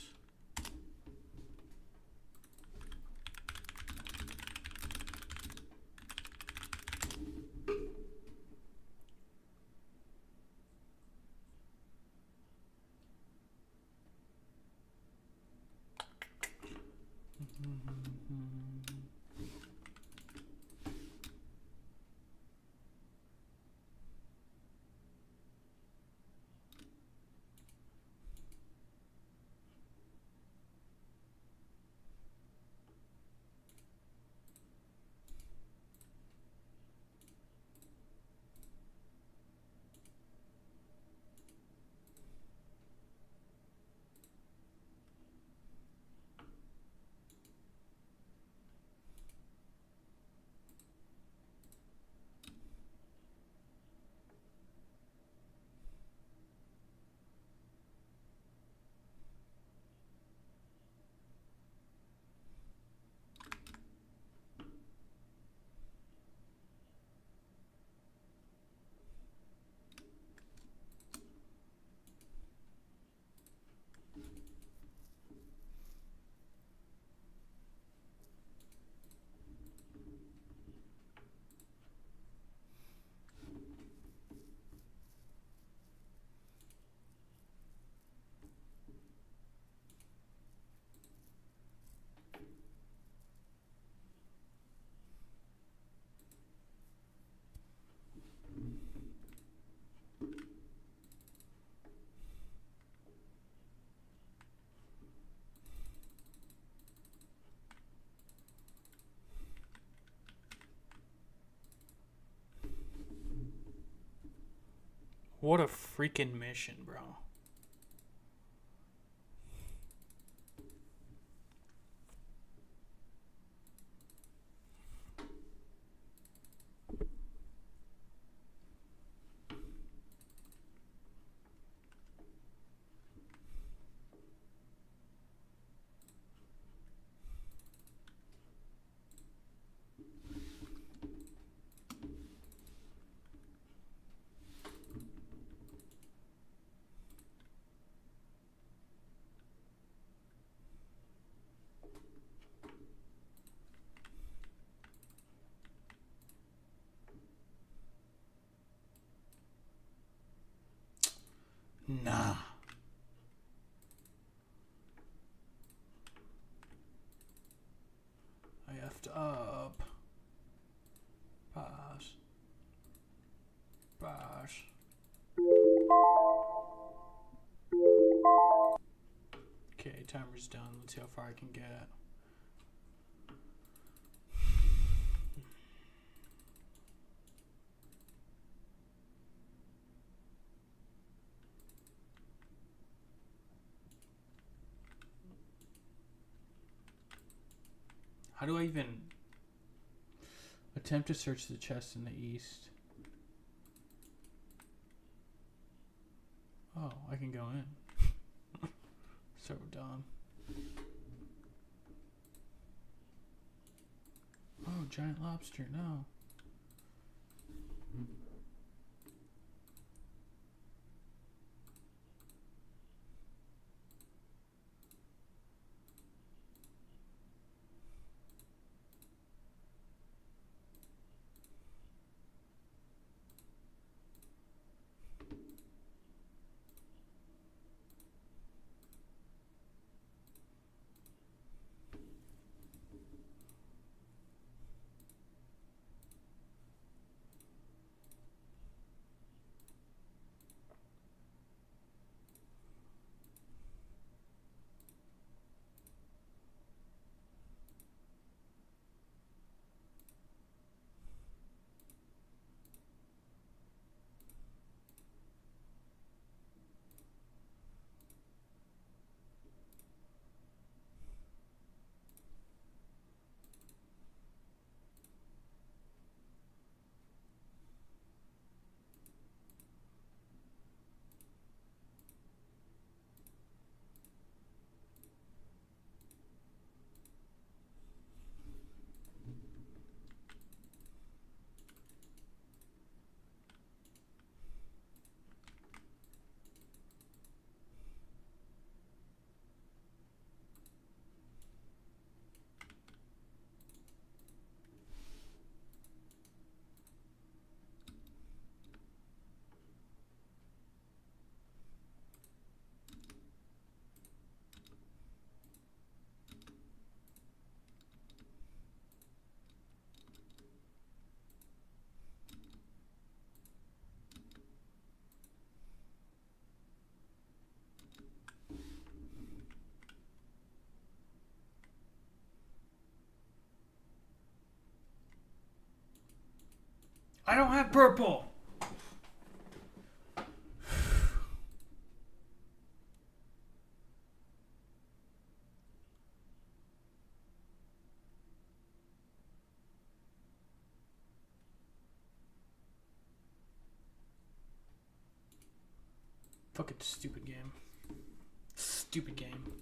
What a freaking mission, bro. Nah. I effed up. Pass. Pass. Okay, timer's done. Let's see how far I can get. How do I even attempt to search the chest in the east? Oh, I can go in. So dumb. Oh, giant lobster, no. I don't have purple. Fucking stupid game. Stupid game.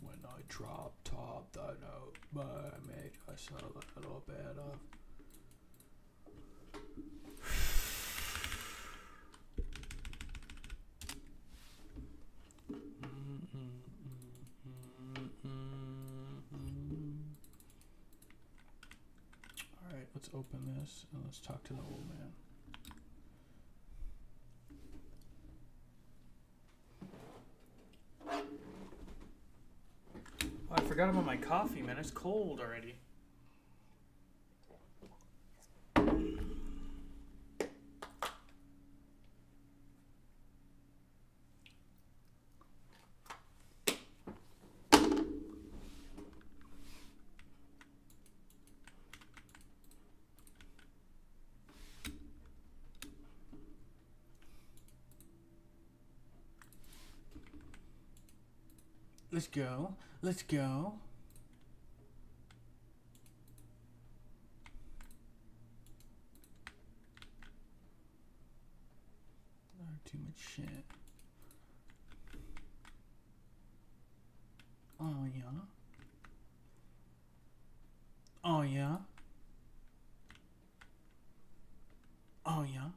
When I drop top the note, but I made us a little bit of. Alright, let's open this and let's talk to the old man. Oh, I forgot about my coffee, man. It's cold already. Let's go. Let's go. Too much shit. Oh yeah. Oh yeah. Oh yeah.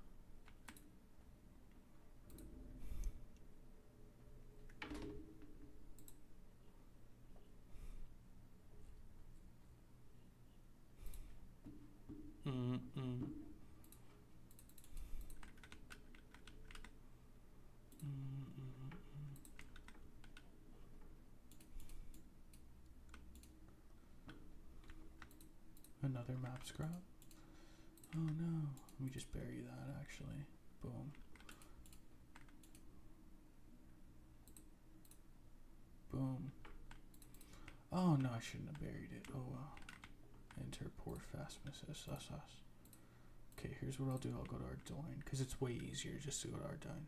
Mm-mm. Another map scrap. Oh no. Let me just bury that actually. Boom. Boom. Oh no, I shouldn't have buried it. Oh well. Enter poor fast misses. Us. Okay, here's what I'll do. I'll go to Ardoin because it's way easier just to go to Ardoin.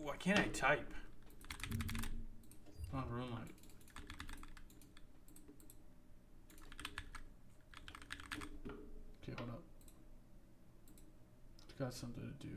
Why can't I type? On RuneLite. Okay, hold up. Got something to do.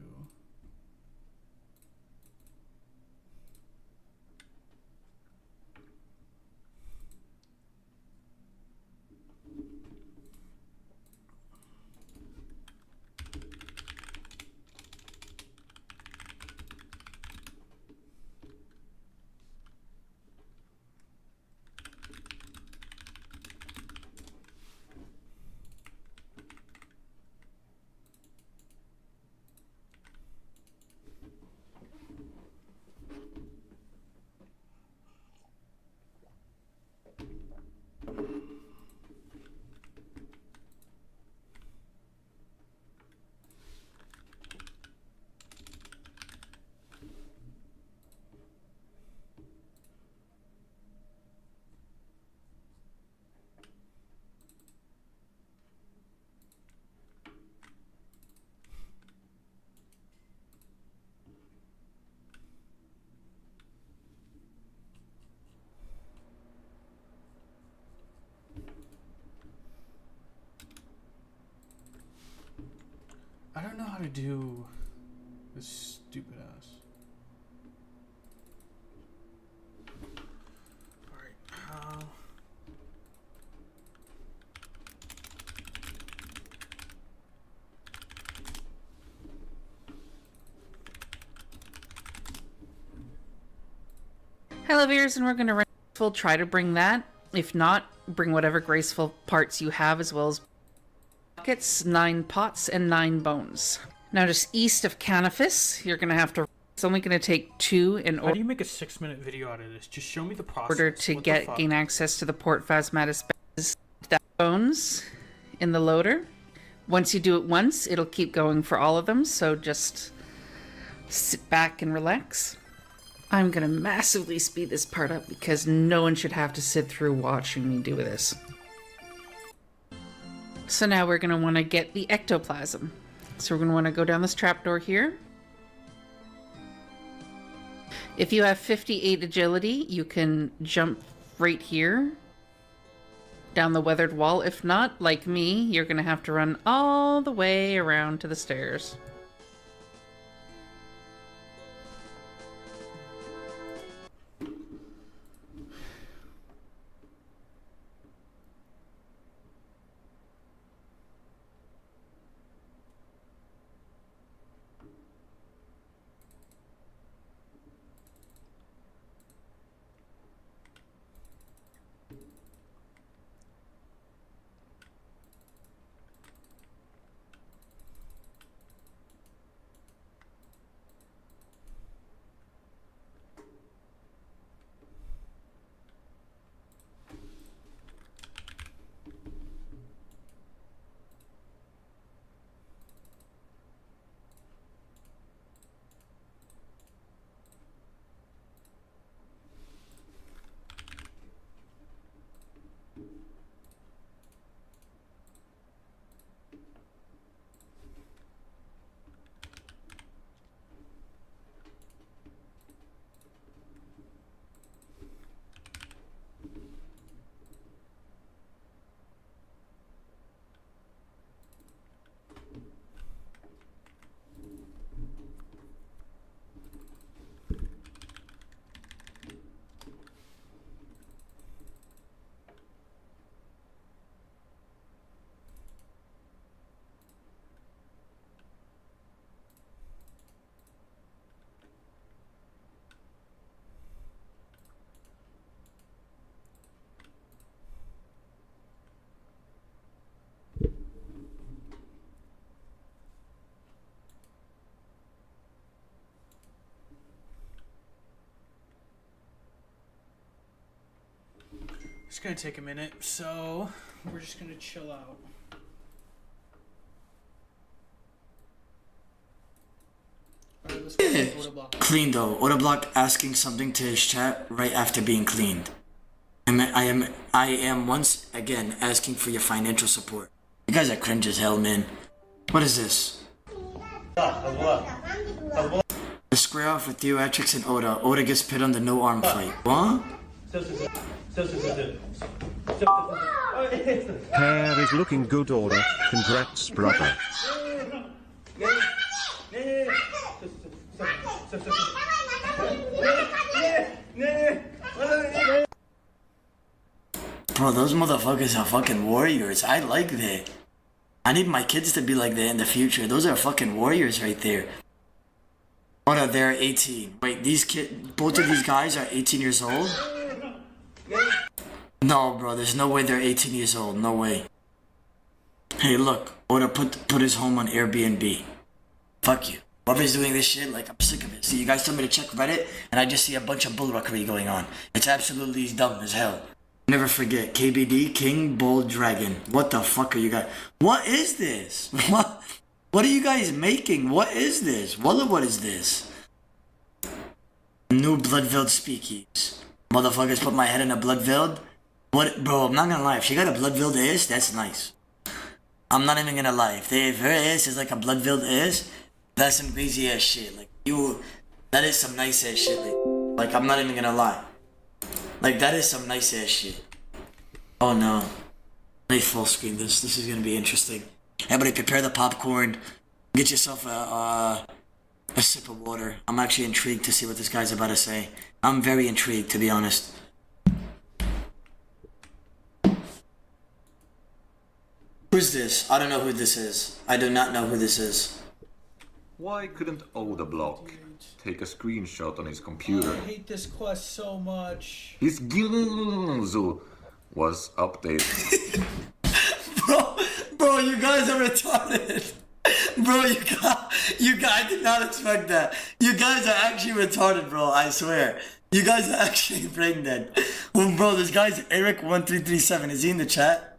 I don't know how to do this stupid ass. Alright, how? Hello viewers, and we're going to try to bring that. If not, bring whatever graceful parts you have, as well as buckets, 9 pots, and 9 bones. Now just east of Canifis, you're going to have to... It's only going to take 2 in How do you make a 6-minute video out of this? Just show me the process. order to What the fuck? gain access to the Port Phasmatis bones in the loader. Once you do it once, it'll keep going for all of them, so just sit back and relax. I'm going to massively speed this part up because no one should have to sit through watching me do this. So now we're going to want to get the ectoplasm. So we're going to want to go down this trapdoor here. If you have 58 agility, you can jump right here down the weathered wall. If not, like me, you're going to have to run all the way around to the stairs. gonna take a minute, so we're just gonna chill out. Alright, let's go to Autoblock. Clean though. Autoblock asking something to his chat right after being cleaned. I am once again asking for your financial support. You guys are cringe as hell, man. What is this? The square off with Theoatrix and Oda. Oda gets pit on the no arm fight. What? Hair is looking good, Order. Congrats, brother. Bro, those motherfuckers are fucking warriors. I like that. I need my kids to be like that in the future. Those are fucking warriors right there. What are they're 18? Wait, both of these guys are 18 years old? No, bro, there's no way they're 18 years old. No way. Hey, look, Oda put his home on Airbnb. Fuck you. Whoever's doing this shit, like, I'm sick of it. See, you guys told me to check Reddit, and I just see a bunch of bullruckery going on. It's absolutely dumb as hell. Never forget, KBD, King, Bull, Dragon. What the fuck are you guys? What is this? What are you guys making? What is this? What is this? New Bloodveld speakies. Motherfuckers put my head in a Bloodveld? What, bro, I'm not gonna lie. If she got a Bloodveld ass, that's nice. I'm not even gonna lie. If her ass is like a Bloodveld ass, that's some crazy ass shit. Like, that is some nice ass shit. Like, I'm not even gonna lie. Like, that is some nice ass shit. Oh no. Let me full screen this. This is gonna be interesting. Everybody prepare the popcorn. Get yourself a sip of water. I'm actually intrigued to see what this guy's about to say. I'm very intrigued, to be honest. Who's this? I don't know who this is. I do not know who this is. Why couldn't Odablock take a screenshot on his computer? I hate this quest so much. His Gilzu was updated. Bro, you guys are retarded. Bro, you guys, I did not expect that. You guys are actually retarded, bro, I swear. You guys are actually brain dead. Well, bro, this guy's Eric1337. Is he in the chat?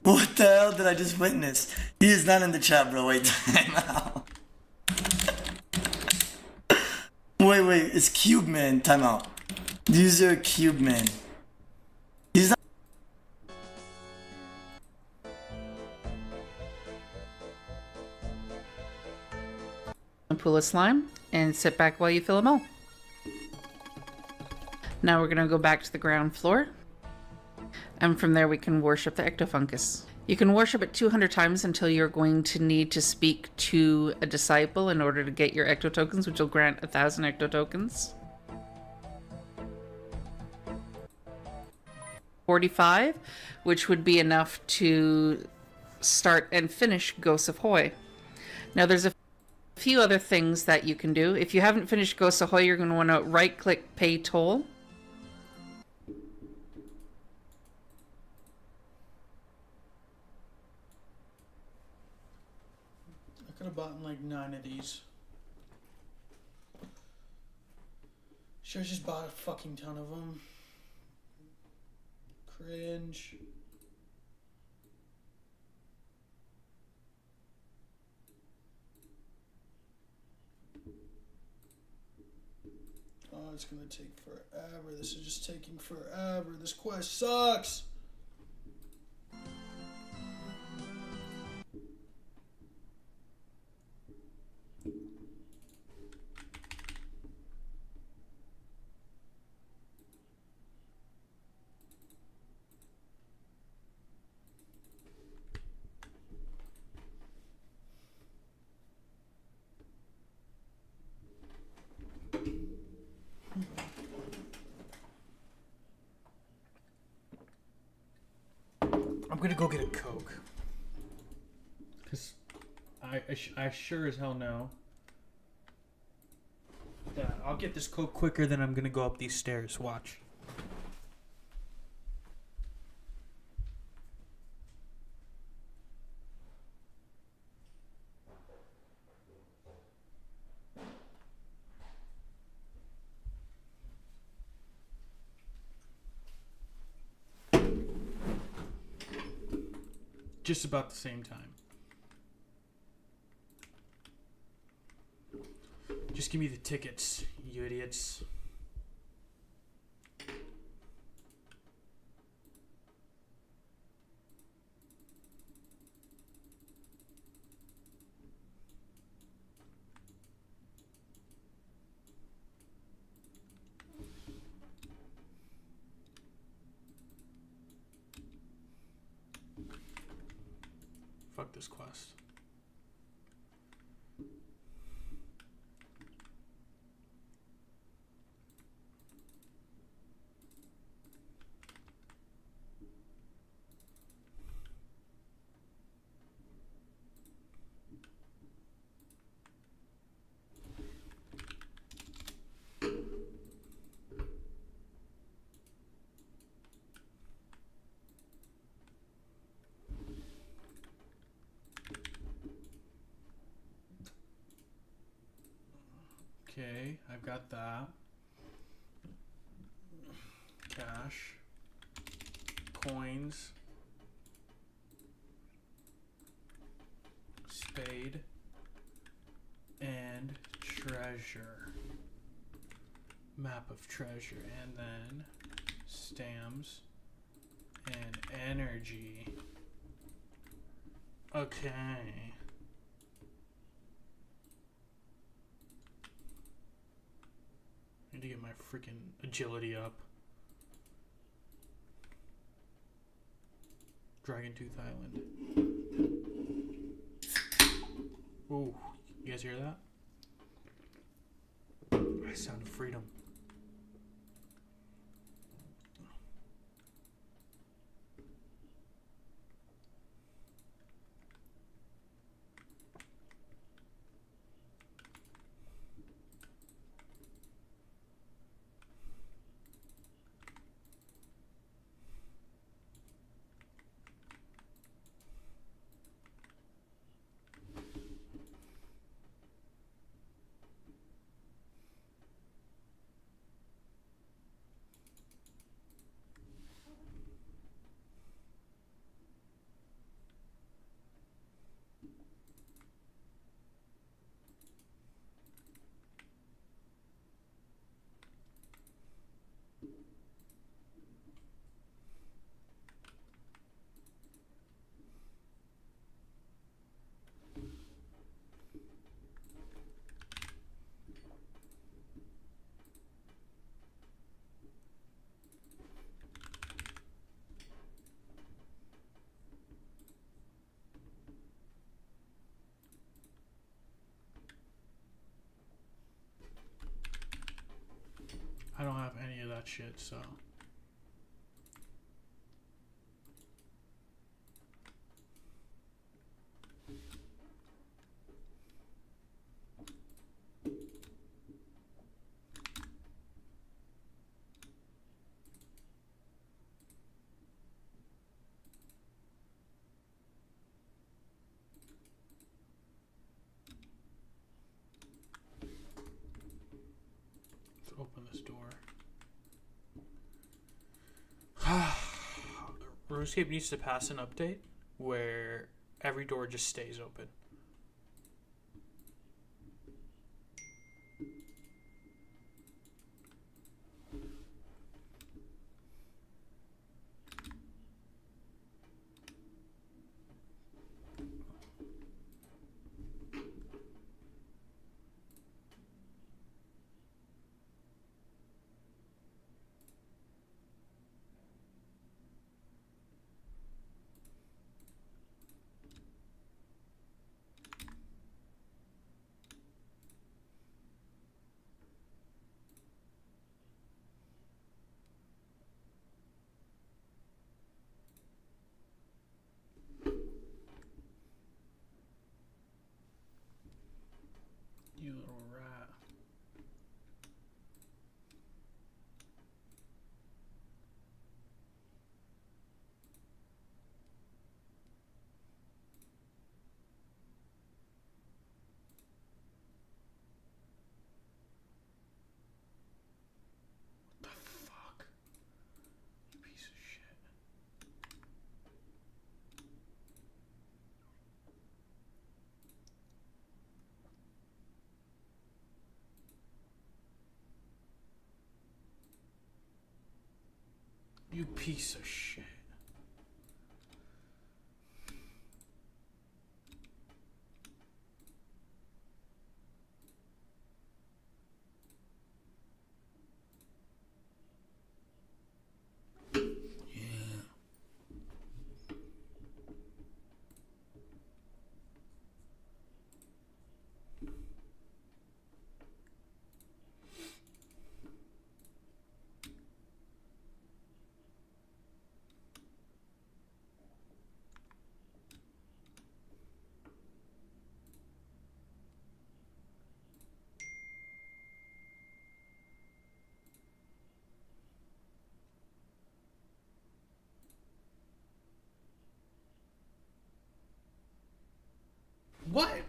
What the hell did I just witness? He is not in the chat, bro. Wait, time out. Wait, it's Cube Man. Time out. User Cube Man. He's not. A pool of slime and sit back while you fill them all. Now we're gonna go back to the ground floor. And from there we can worship the Ectofungus. You can worship it 200 times until you're going to need to speak to a disciple in order to get your Ecto tokens, which will grant 1,000 Ecto tokens. 45, which would be enough to start and finish Ghosts of Hoy. Now there's a few other things that you can do. If you haven't finished Ghosts of Hoy, you're going to want to right-click Pay Toll. I could have bought like 9 of these. Should've just bought a fucking ton of them. Cringe. Oh, it's gonna take forever. This is just taking forever. This quest sucks. I'm gonna go get a Coke. Cause I sure as hell know that I'll get this Coke quicker than I'm gonna go up these stairs. Watch. just about the same time. Just give me the tickets, you idiots. Fuck this quest. Okay, I've got that. Cash. Coins. Spade. And treasure. Map of treasure. And then stamps. And energy. Okay. Need to get my freaking agility up. Dragontooth Island. Ooh, you guys hear that? Sound of freedom. I don't have any of that shit, so. Let's open this door. RuneScape needs to pass an update where every door just stays open. You piece of shit. What?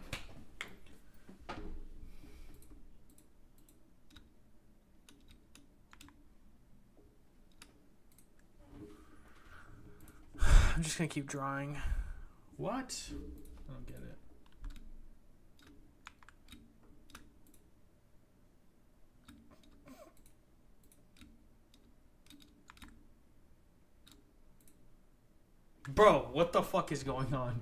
I'm just gonna keep drawing. What? I don't get it. Bro, what the fuck is going on?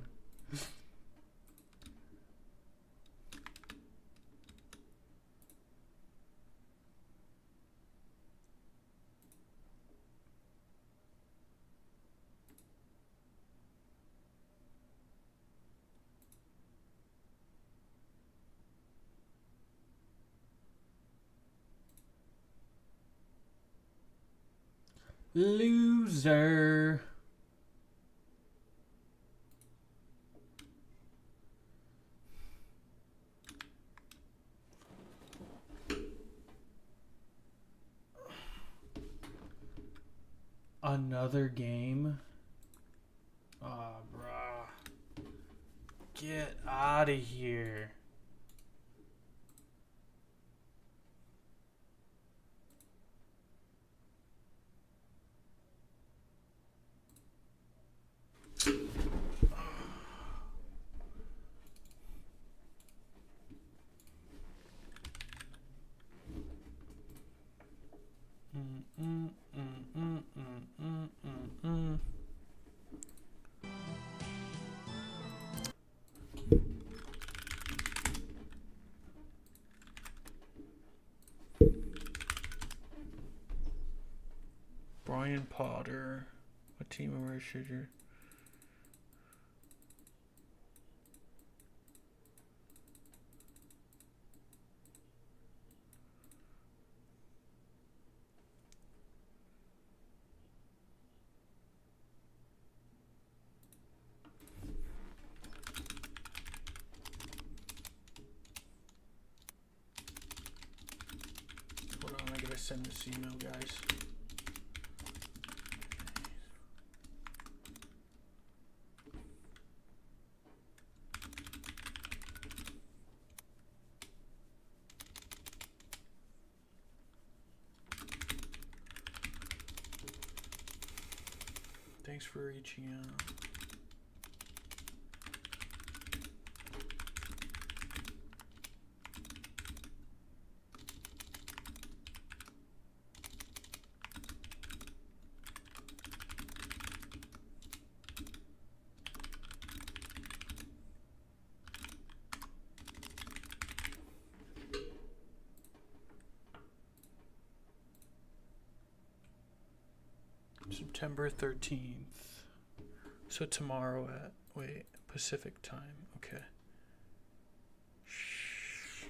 Loser. Another game? Ah, bruh. Get out of here. Brian Potter. What team of where should you? Hold on, I gotta send this email, guys. Thanks for reaching out. September 13th. So tomorrow at, wait, Pacific time. Okay. Shh.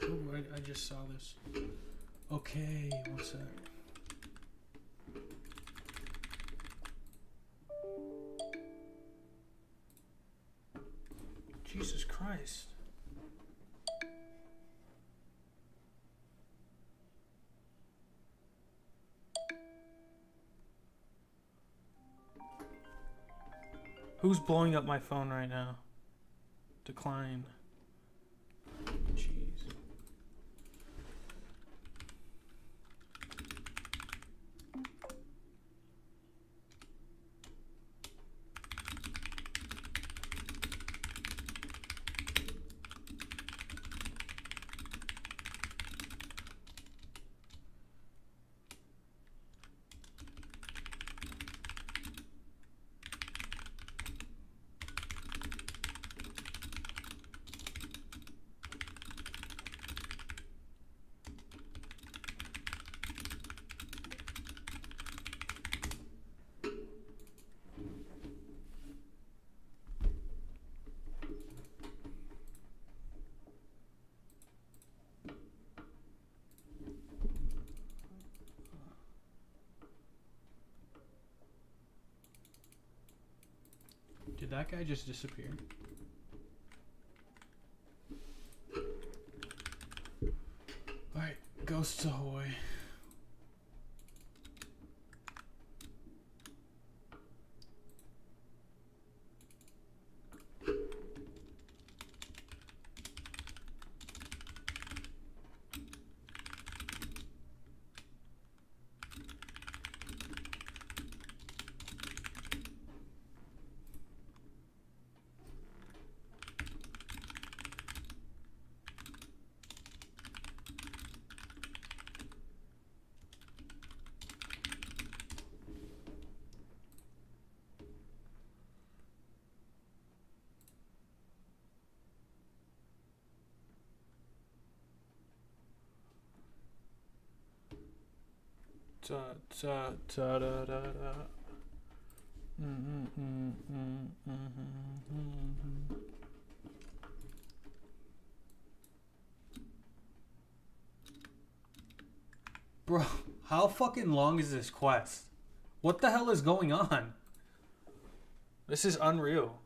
Oh, I just saw this. Okay, what's that? Jesus Christ. Who's blowing up my phone right now? Decline. Jeez. that guy just disappeared? Alright, ghosts ahoy. Da, da, da, da, da, da. Bro, how fucking long is this quest? What the hell is going on? This is unreal.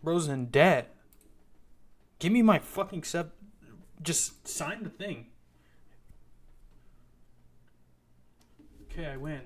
Bro's in debt. Give me my fucking sub. Just sign the thing. Okay, I win.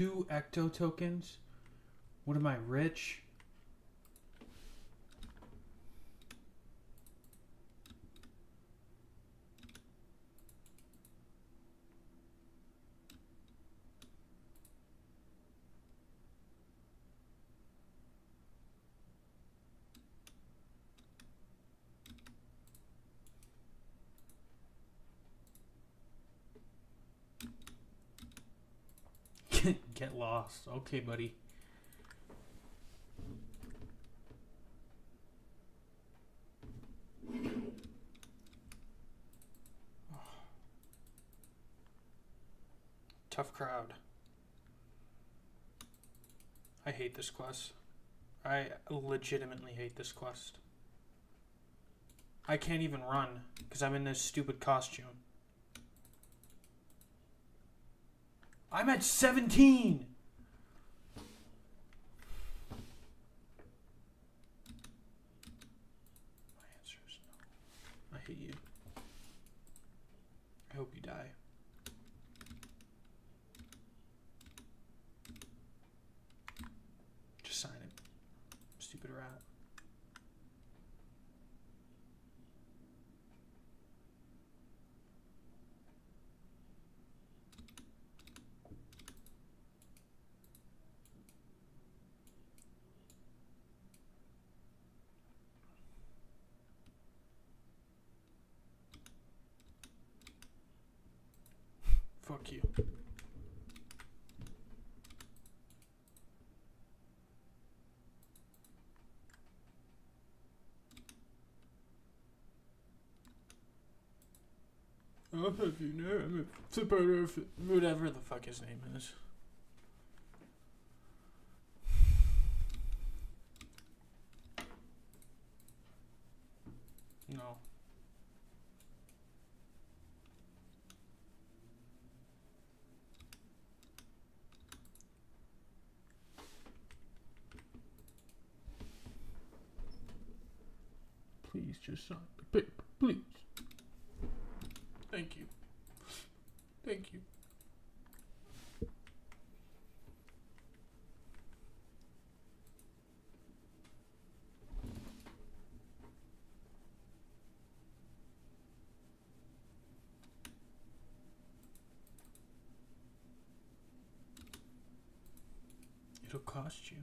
2 ecto tokens? What am I, rich? Get lost. Okay, buddy. Tough crowd. I hate this quest. I legitimately hate this quest. I can't even run because I'm in this stupid costume. I'm at 17! My answer is no. I hate you. I hope you die. Just sign it. Stupid rat. Fuck you. Whatever the fuck his name is. No. Please just sign the paper, please. Thank you. Thank you. It'll cost you.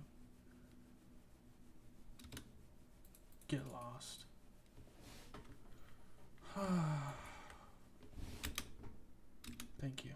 Get lost. Thank you.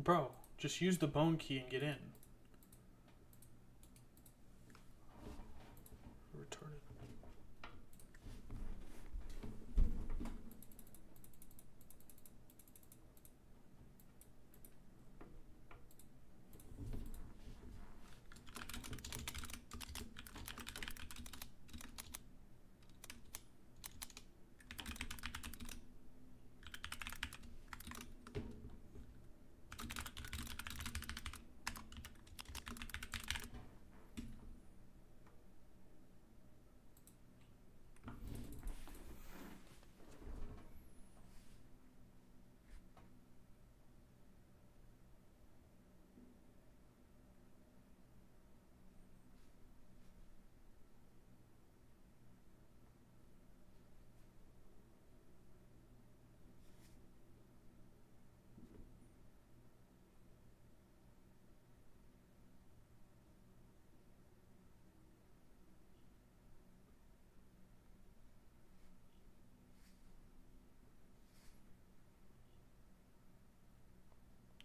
Bro, just use the bone key and get in. Retarded.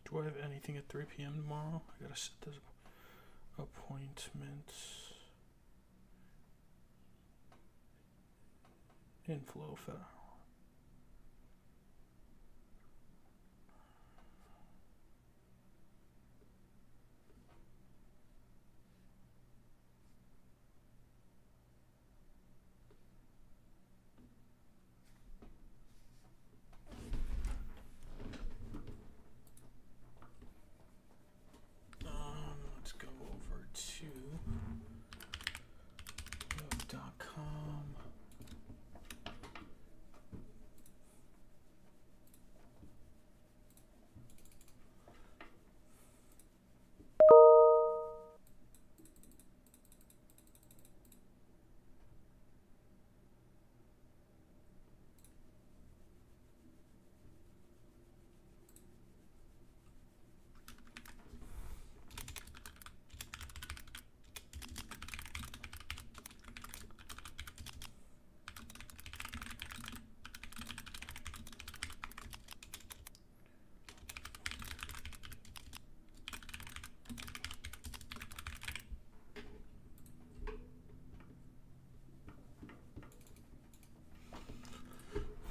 Do I have anything at 3 p.m. tomorrow? I gotta set this appointment. Inflow federal. Let's go over to web.com.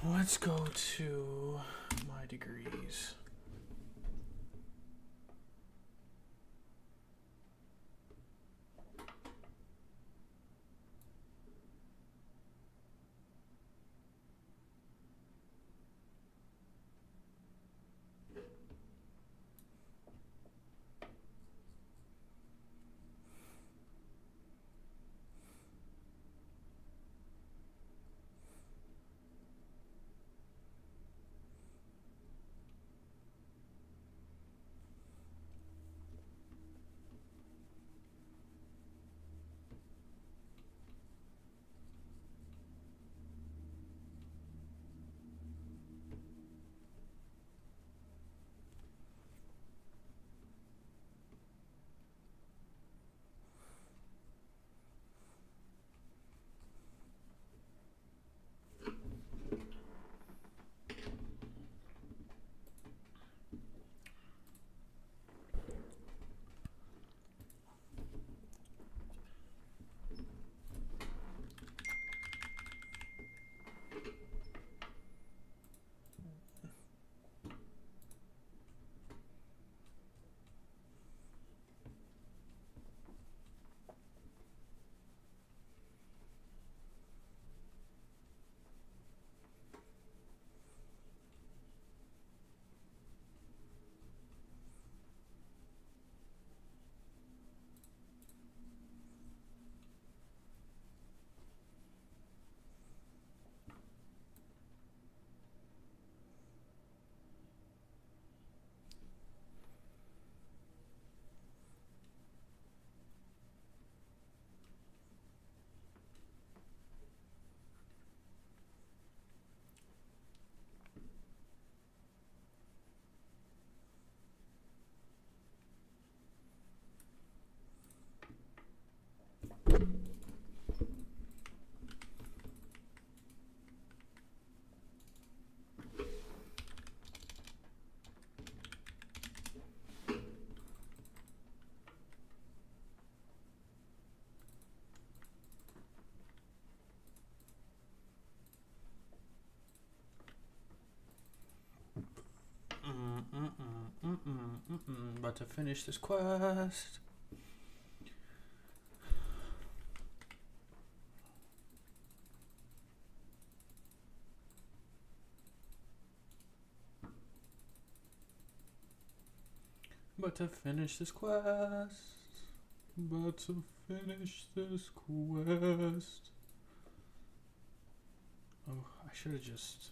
Let's go to my degrees. About to finish this quest. About to finish this quest. About to finish this quest. Oh, I should have just...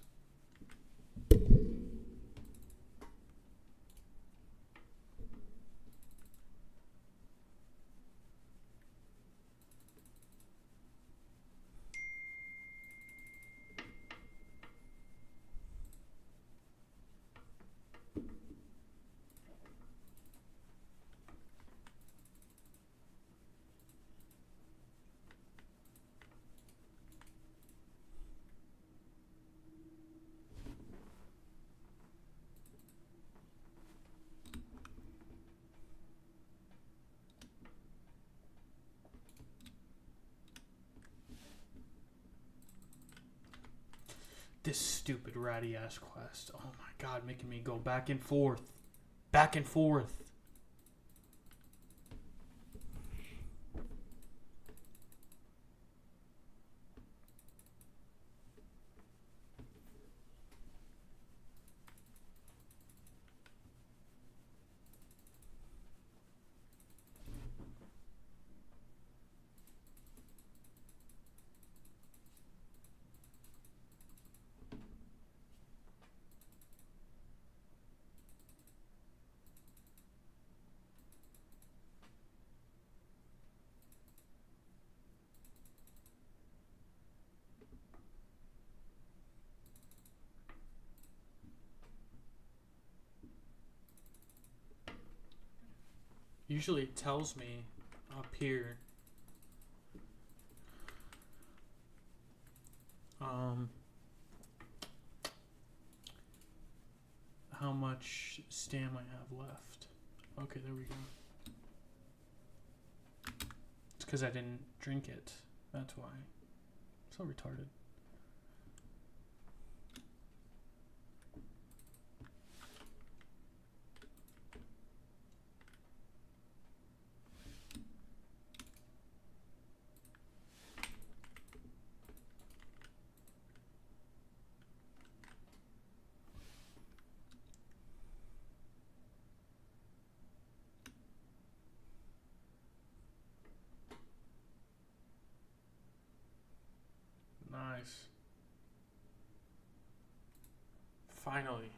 This stupid ratty ass quest. Oh my god, making me go back and forth. Back and forth. Usually it tells me up here how much stam I have left. Okay, there we go. It's because I didn't drink it. That's why. So retarded. Nice. Finally.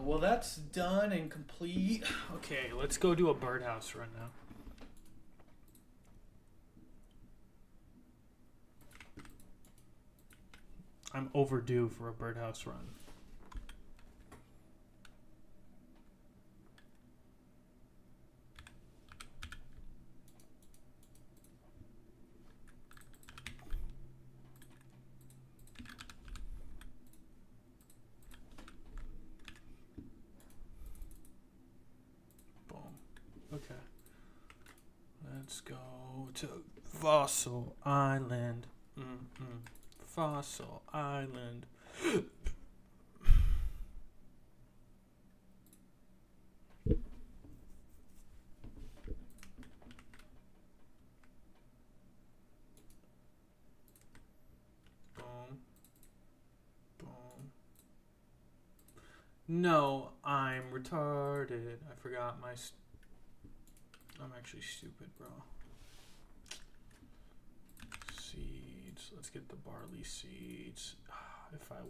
Well, that's done and complete. Okay, let's go do a birdhouse run now. I'm overdue for a birdhouse run. Okay. Let's go to Fossil Island. Fossil Island. Boom. Boom. No, I'm retarded. I forgot my... I'm actually stupid, bro. Seeds. Let's get the barley seeds. If I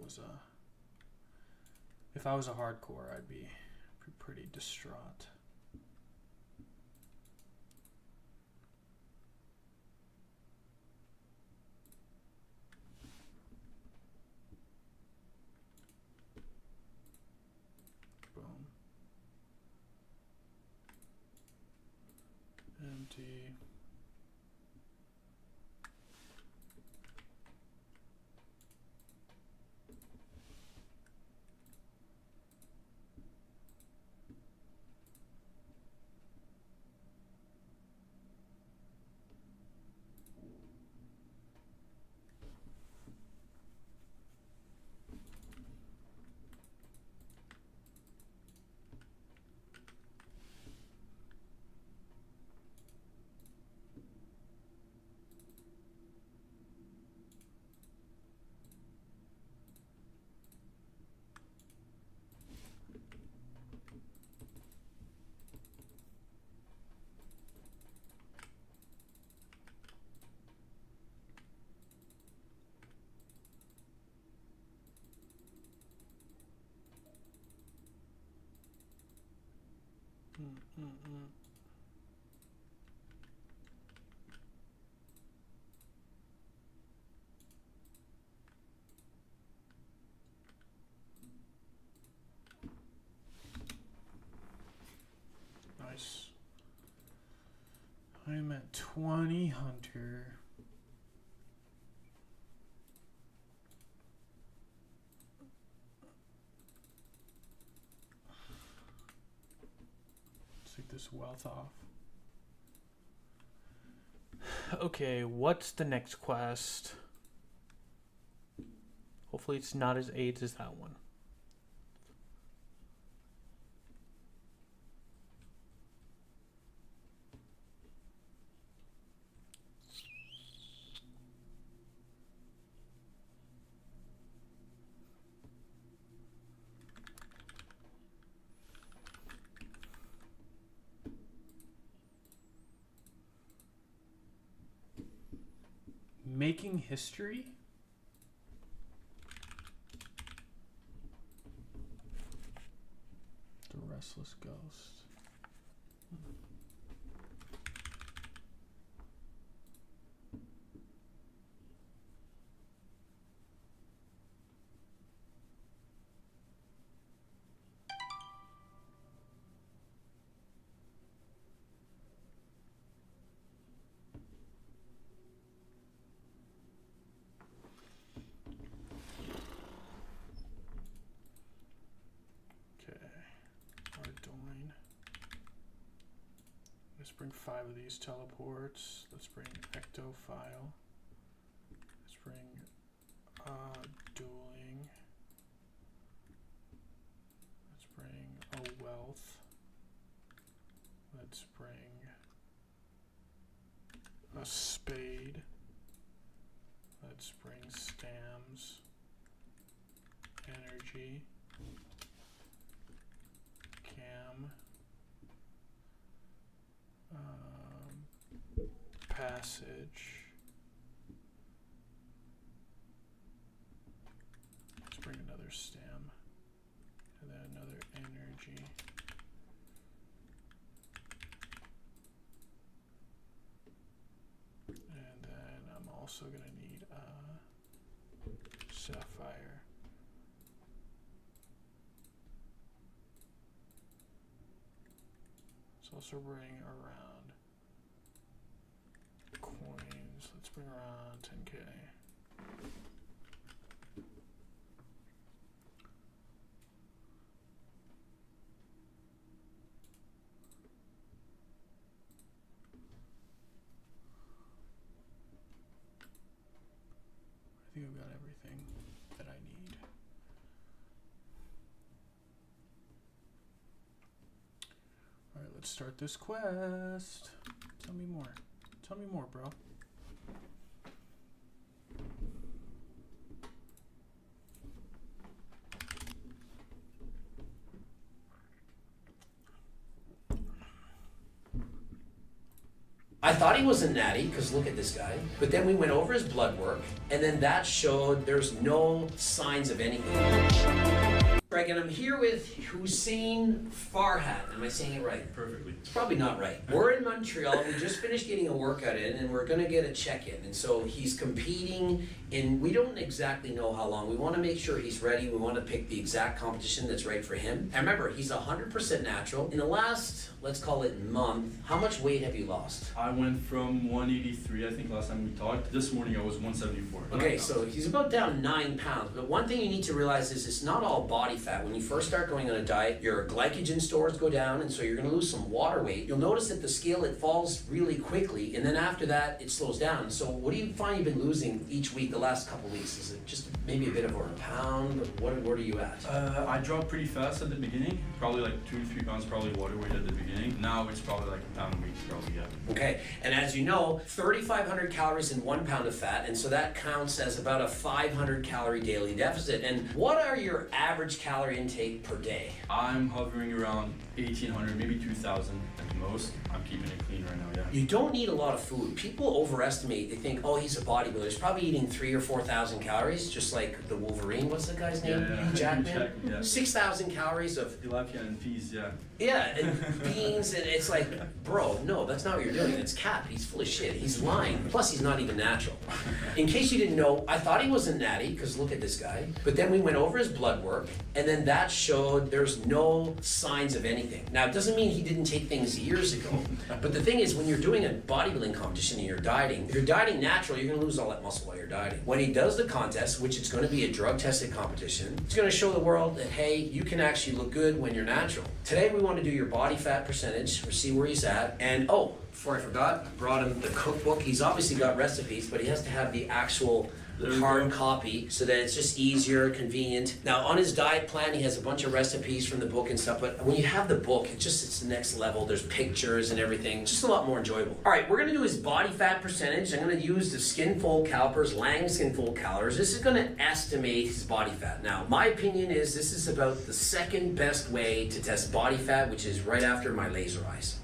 was a hardcore, I'd be pretty distraught. Boom. Empty. Nice. I'm at 20 hunter. Let's take this wealth off. Okay, what's the next quest? Hopefully it's not as AIDS as that one. Making history? The Restless Ghost. Let's bring 5 of these teleports. Let's bring Ectophile. Let's bring dueling. Let's bring a wealth. Let's bring a spade. Let's bring Stams. Energy. Cam. Passage. Let's bring another stem. And then another energy. And then I'm also going to need a sapphire. Let's also bring around coins. Let's bring around 10k. I think I've got everything that I need. Alright, let's start this quest. Tell me more. Tell me more, bro. I thought he was a natty, because look at this guy. But then we went over his blood work, and then that showed there's no signs of anything. Greg, and I'm here with Hussein Farhat. Am I saying it right? Perfectly. It's probably not right. We're in Montreal. We just finished getting a workout in, and we're going to get a check-in. And so he's competing in, we don't exactly know how long. We want to make sure he's ready. We want to pick the exact competition that's right for him. And remember, he's 100% natural. In the last, let's call it month, how much weight have you lost? I went from 183, I think last time we talked. This morning I was 174. Okay, so he's about down 9 pounds. But one thing you need to realize is it's not all body fat. When you first start going on a diet, your glycogen stores go down, and so you're going to lose some water weight. You'll notice that the scale, it falls really quickly, and then after that, it slows down. So what do you find you've been losing each week, the last couple weeks? Is it just maybe a bit over a pound? What are you at? I dropped pretty fast at the beginning. Probably like 2-3 pounds, probably water weight at the beginning. Now it's probably like a pound a week, probably, yeah. Okay, and as you know, 3,500 calories in 1 pound of fat, and so that counts as about a 500 calorie daily deficit. And what are your average calorie intake per day? I'm hovering around 1,800, maybe 2,000 at the most. I'm keeping it clean right now, yeah. You don't need a lot of food. People overestimate. They think, oh, he's a bodybuilder. He's probably eating 3,000 or 4,000 calories, just like the Wolverine. What's the guy's name? Hugh Jackman. Yeah. 6,000 calories of tilapia and peas, yeah. Yeah, and beans, and it's like, bro, no, that's not what you're doing. It's Cap. He's full of shit. He's lying. Plus, he's not even natural. In case you didn't know, I thought he wasn't natty, because look at this guy. But then we went over his blood work, and then that showed there's no signs of anything. Now, it doesn't mean he didn't take things years ago. But the thing is, when you're doing a bodybuilding competition and you're dieting, if you're dieting natural, you're going to lose all that muscle while you're dieting. When he does the contest, which is going to be a drug-tested competition, it's going to show the world that, hey, you can actually look good when you're natural. Today, we want to do your body fat percentage, or see where he's at. And, oh, before I forgot, I brought him the cookbook. He's obviously got recipes, but he has to have the actual hard copy so that it's just easier, convenient. Now, on his diet plan, he has a bunch of recipes from the book and stuff, but when you have the book, it's the next level. There's pictures and everything. It's just a lot more enjoyable. All right, we're gonna do his body fat percentage. I'm gonna use the Skinfold calipers, Lang Skinfold calipers. This is gonna estimate his body fat. Now, my opinion is this is about the second best way to test body fat, which is right after my laser eyes.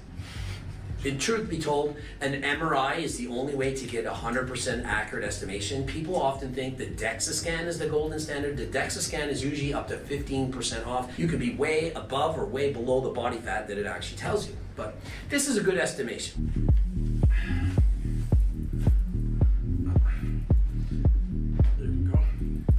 In truth be told, an MRI is the only way to get 100% accurate estimation. People often think the DEXA scan is the golden standard. The DEXA scan is usually up to 15% off. You could be way above or way below the body fat that it actually tells you. But this is a good estimation.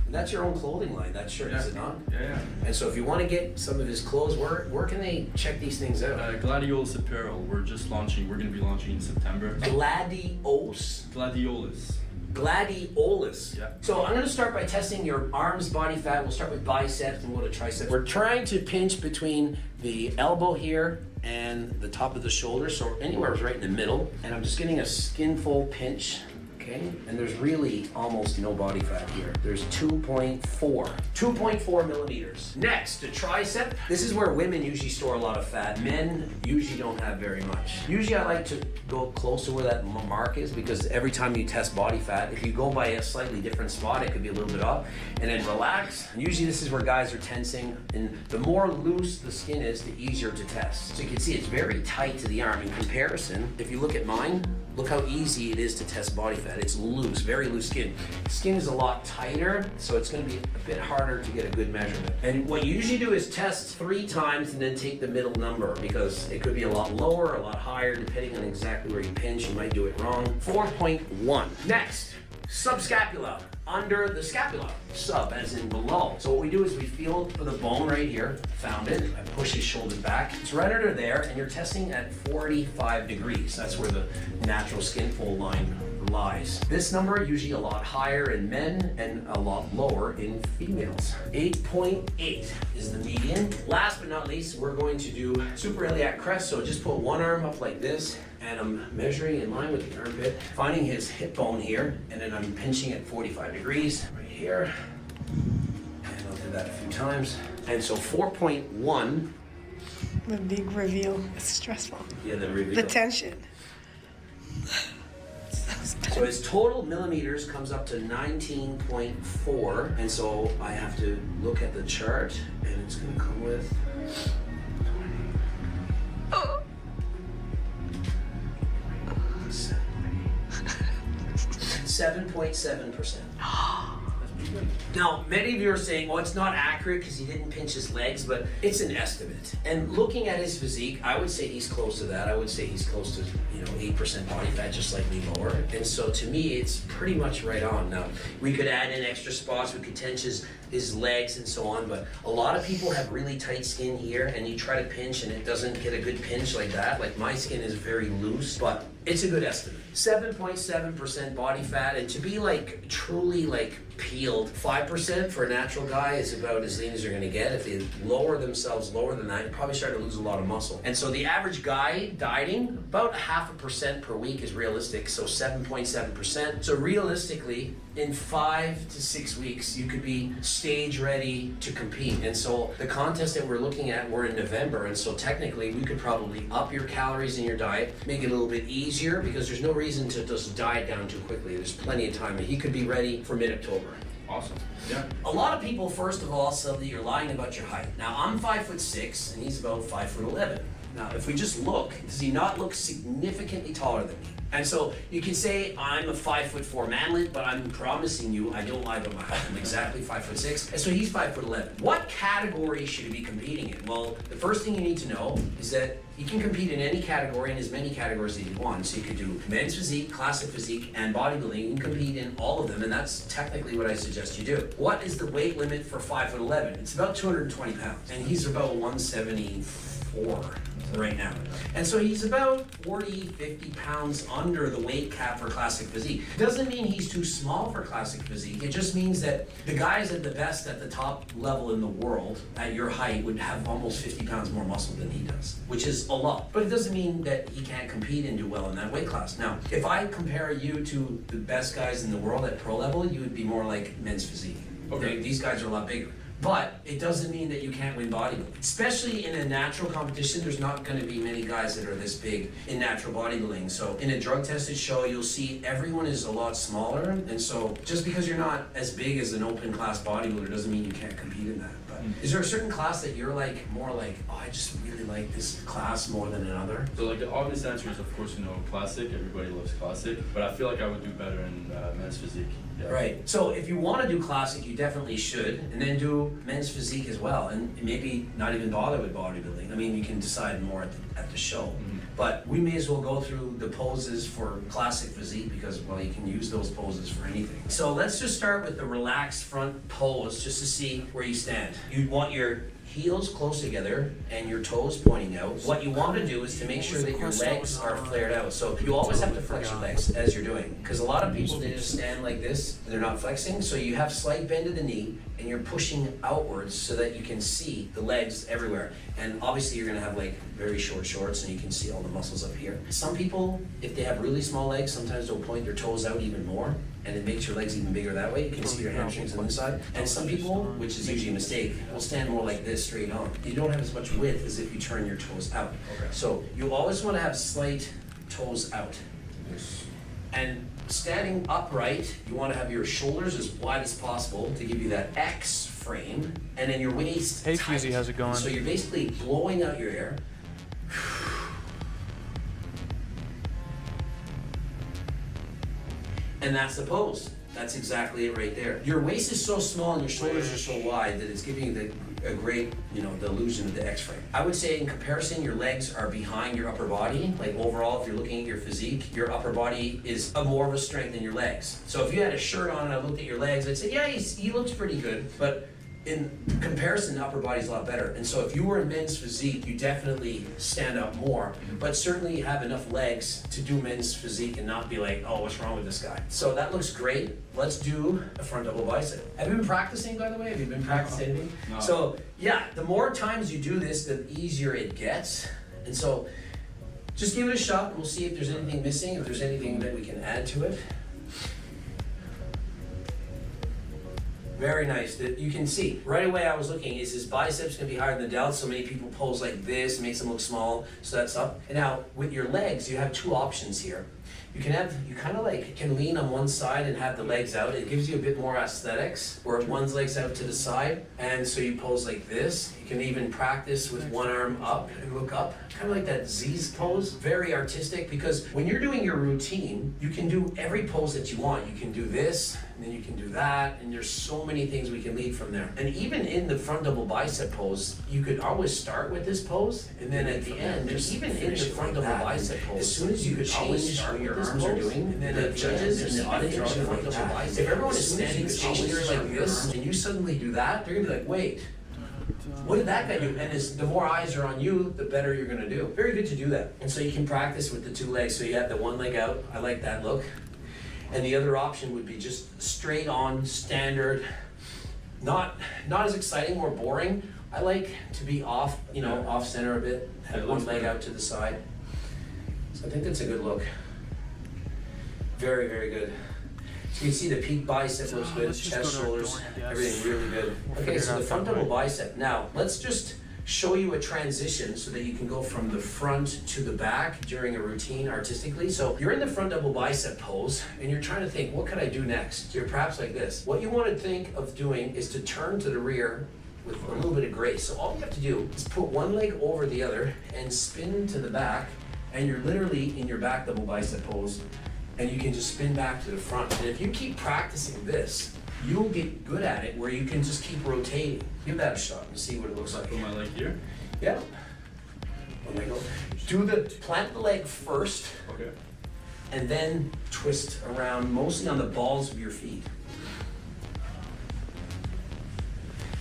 That's your own clothing line, that shirt, is it not? Yeah. And so if you want to get some of his clothes, where can they check these things out? Gladiolus Apparel, we're going to be launching in September. Gladiolus? Gladiolus. Gladiolus. Yeah. So I'm going to start by testing your arms body fat. We'll start with biceps and we'll go to triceps. We're trying to pinch between the elbow here and the top of the shoulder, so anywhere right in the middle. And I'm just getting a Skinfold pinch. Okay, and there's really almost no body fat here. There's 2.4 millimeters. Next, the tricep. This is where women usually store a lot of fat. Men usually don't have very much. Usually I like to go close to where that mark is, because every time you test body fat, if you go by a slightly different spot, it could be a little bit off. And then relax. And usually this is where guys are tensing, and the more loose the skin is, the easier to test. So you can see it's very tight to the arm. In comparison, if you look at mine, look how easy it is to test body fat. It's loose, very loose skin. Skin is a lot tighter, so it's gonna be a bit harder to get a good measurement. And what you usually do is test 3 times and then take the middle number, because it could be a lot lower, a lot higher, depending on exactly where you pinch. You might do it wrong. 4.1. Next, subscapula. Under the scapula, sub as in below. So what we do is we feel for the bone right here, found it, I push his shoulders back. It's right under there, and you're testing at 45 degrees. That's where the natural Skinfold line lies. This number usually a lot higher in men and a lot lower in females. 8.8 is the median. Last but not least, we're going to do suprailiac crest. So just put one arm up like this, and I'm measuring in line with the armpit, finding his hip bone here, and then I'm pinching at 45 degrees right here. And I'll do that a few times. And so 4.1. The big reveal is stressful. Yeah, the reveal. The tension. So his total millimeters comes up to 19.4, and so I have to look at the chart, and it's going to come with 7.7%. Now, many of you are saying, well, it's not accurate because he didn't pinch his legs, but it's an estimate. And looking at his physique, I would say he's close to that. I would say he's close to, 8% body fat, just slightly lower. And so to me, it's pretty much right on. Now, we could add in extra spots, we could tench his legs and so on, but a lot of people have really tight skin here, and you try to pinch and it doesn't get a good pinch like that. Like my skin is very loose, but it's a good estimate. 7.7% body fat, and to be truly peeled, 5% for a natural guy is about as lean as you're gonna get. If they lower themselves lower than that, you probably start to lose a lot of muscle. And so the average guy dieting, about 0.5% per week is realistic, so 7.7%. So realistically, in 5 to 6 weeks, you could be stage ready to compete. And so the contest that we're looking at, we're in November, and so technically we could probably up your calories in your diet, make it a little bit easier, because there's no reason to just diet down too quickly. There's plenty of time. He could be ready for mid-October. Awesome. Yeah. A lot of people, first of all, suddenly you're lying about your height. Now, I'm 5'6", and he's about 5'11". Now, if we just look, does he not look significantly taller than me? And so you can say I'm a 5'4" manlet, but I'm promising you I don't lie about my height. I'm exactly 5'6", and so he's 5'11". What category should he be competing in? Well, the first thing you need to know is that he can compete in any category, in as many categories as he wants. So you could do men's physique, classic physique, and bodybuilding. You can compete in all of them, and that's technically what I suggest you do. What is the weight limit for 5'11"? It's about 220 pounds, and he's about 174 right now. And so he's about 40, 50 pounds under the weight cap for classic physique. Doesn't mean he's too small for classic physique. It just means that the guys at the best at the top level in the world at your height would have almost 50 pounds more muscle than he does, which is a lot. But it doesn't mean that he can't compete and do well in that weight class. Now, if I compare you to the best guys in the world at pro level, you would be more like men's physique. Okay. These guys are a lot bigger. But it doesn't mean that you can't win bodybuilding. Especially in a natural competition, there's not going to be many guys that are this big in natural bodybuilding. So in a drug-tested show, you'll see everyone is a lot smaller. And so just because you're not as big as an open class bodybuilder doesn't mean you can't compete in that. But is there a certain class that you're like, more like, oh, I just really like this class more than another? So like the obvious answer is, of course, classic. Everybody loves classic. But I feel like I would do better in men's physique. Yeah. Right. So if you want to do classic, you definitely should, and then do men's physique as well, and maybe not even bother with bodybuilding. I mean, you can decide more at the show. Mm-hmm. But we may as well go through the poses for classic physique because, well, you can use those poses for anything. So let's just start with the relaxed front pose just to see where you stand. You want your heels close together and your toes pointing out. What you want to do is to make sure that your legs are flared out. So you always have to flex your legs as you're doing, because a lot of people, they just stand like this and they're not flexing. So you have slight bend of the knee and you're pushing outwards so that you can see the legs everywhere. And obviously you're going to have like very short shorts and you can see all the muscles up here. Some people, if they have really small legs, sometimes they'll point their toes out even more, and it makes your legs even bigger that way. You can see your hamstrings on this side. And some people, which is usually a mistake, will stand more like this straight on. You don't have as much width as if you turn your toes out. Okay. So you always want to have slight toes out. And standing upright, you want to have your shoulders as wide as possible to give you that X frame, and then your waist Hey, tight. Fusey, how's it going? So you're basically blowing out your air. And that's the pose. That's exactly it right there. Your waist is so small and your shoulders are so wide that it's giving you a great, the illusion of the X-frame. I would say in comparison, your legs are behind your upper body. Like overall, if you're looking at your physique, your upper body is more of a strength than your legs. So if you had a shirt on and I looked at your legs, I'd say, yeah, he looks pretty good. But in comparison, the upper body's a lot better. And so if you were in men's physique, you definitely stand out more, but certainly have enough legs to do men's physique and not be like, oh, what's wrong with this guy? So that looks great. Let's do a front double bicep. Have you been practicing, by the way? Have you been practicing anything? No. So yeah, the more times you do this, the easier it gets. And so just give it a shot. We'll see if there's anything missing, if there's anything that we can add to it. Very nice. You can see right away. I was looking. Is his biceps gonna be higher than the delts? So many people pose like this, makes them look small. So that's up. And now with your legs, you have two options here. You kind of can lean on one side and have the legs out. It gives you a bit more aesthetics, where one's legs out to the side, and so you pose like this. You can even practice with one arm up and look up, kind of like that Z's pose. Very artistic, because when you're doing your routine, you can do every pose that you want. You can do this, and then you can do that, and there's so many things we can lead from there. And even in the front double bicep pose, you could always start with this pose, and then at the end, even in the front double bicep pose, as soon as you could change what your arms are doing, and then the judges and the audience are doing front double bicep. If everyone is standing stationary like this, and you suddenly do that, they're gonna be like, wait, what did that guy do? And the more eyes are on you, the better you're gonna do. Very good to do that. And so you can practice with the two legs. So you have the one leg out. I like that look. And the other option would be just straight on, standard, not as exciting, more boring. I like to be off, off center a bit, have one leg out to the side. So I think that's a good look. Very, very good. So you can see the peak bicep looks good, chest, shoulders, everything really good. Okay, so the front double bicep. Now, let's just show you a transition so that you can go from the front to the back during a routine artistically. So you're in the front double bicep pose and you're trying to think, what could I do next? So you're perhaps like this. What you want to think of doing is to turn to the rear with a little bit of grace. So all you have to do is put one leg over the other and spin to the back, and you're literally in your back double bicep pose, and you can just spin back to the front. And if you keep practicing this, you'll get good at it where you can just keep rotating. Give that a shot and see what it looks like. Put my leg here. Yeah. One leg over. Plant the leg first. Okay. And then twist around mostly on the balls of your feet.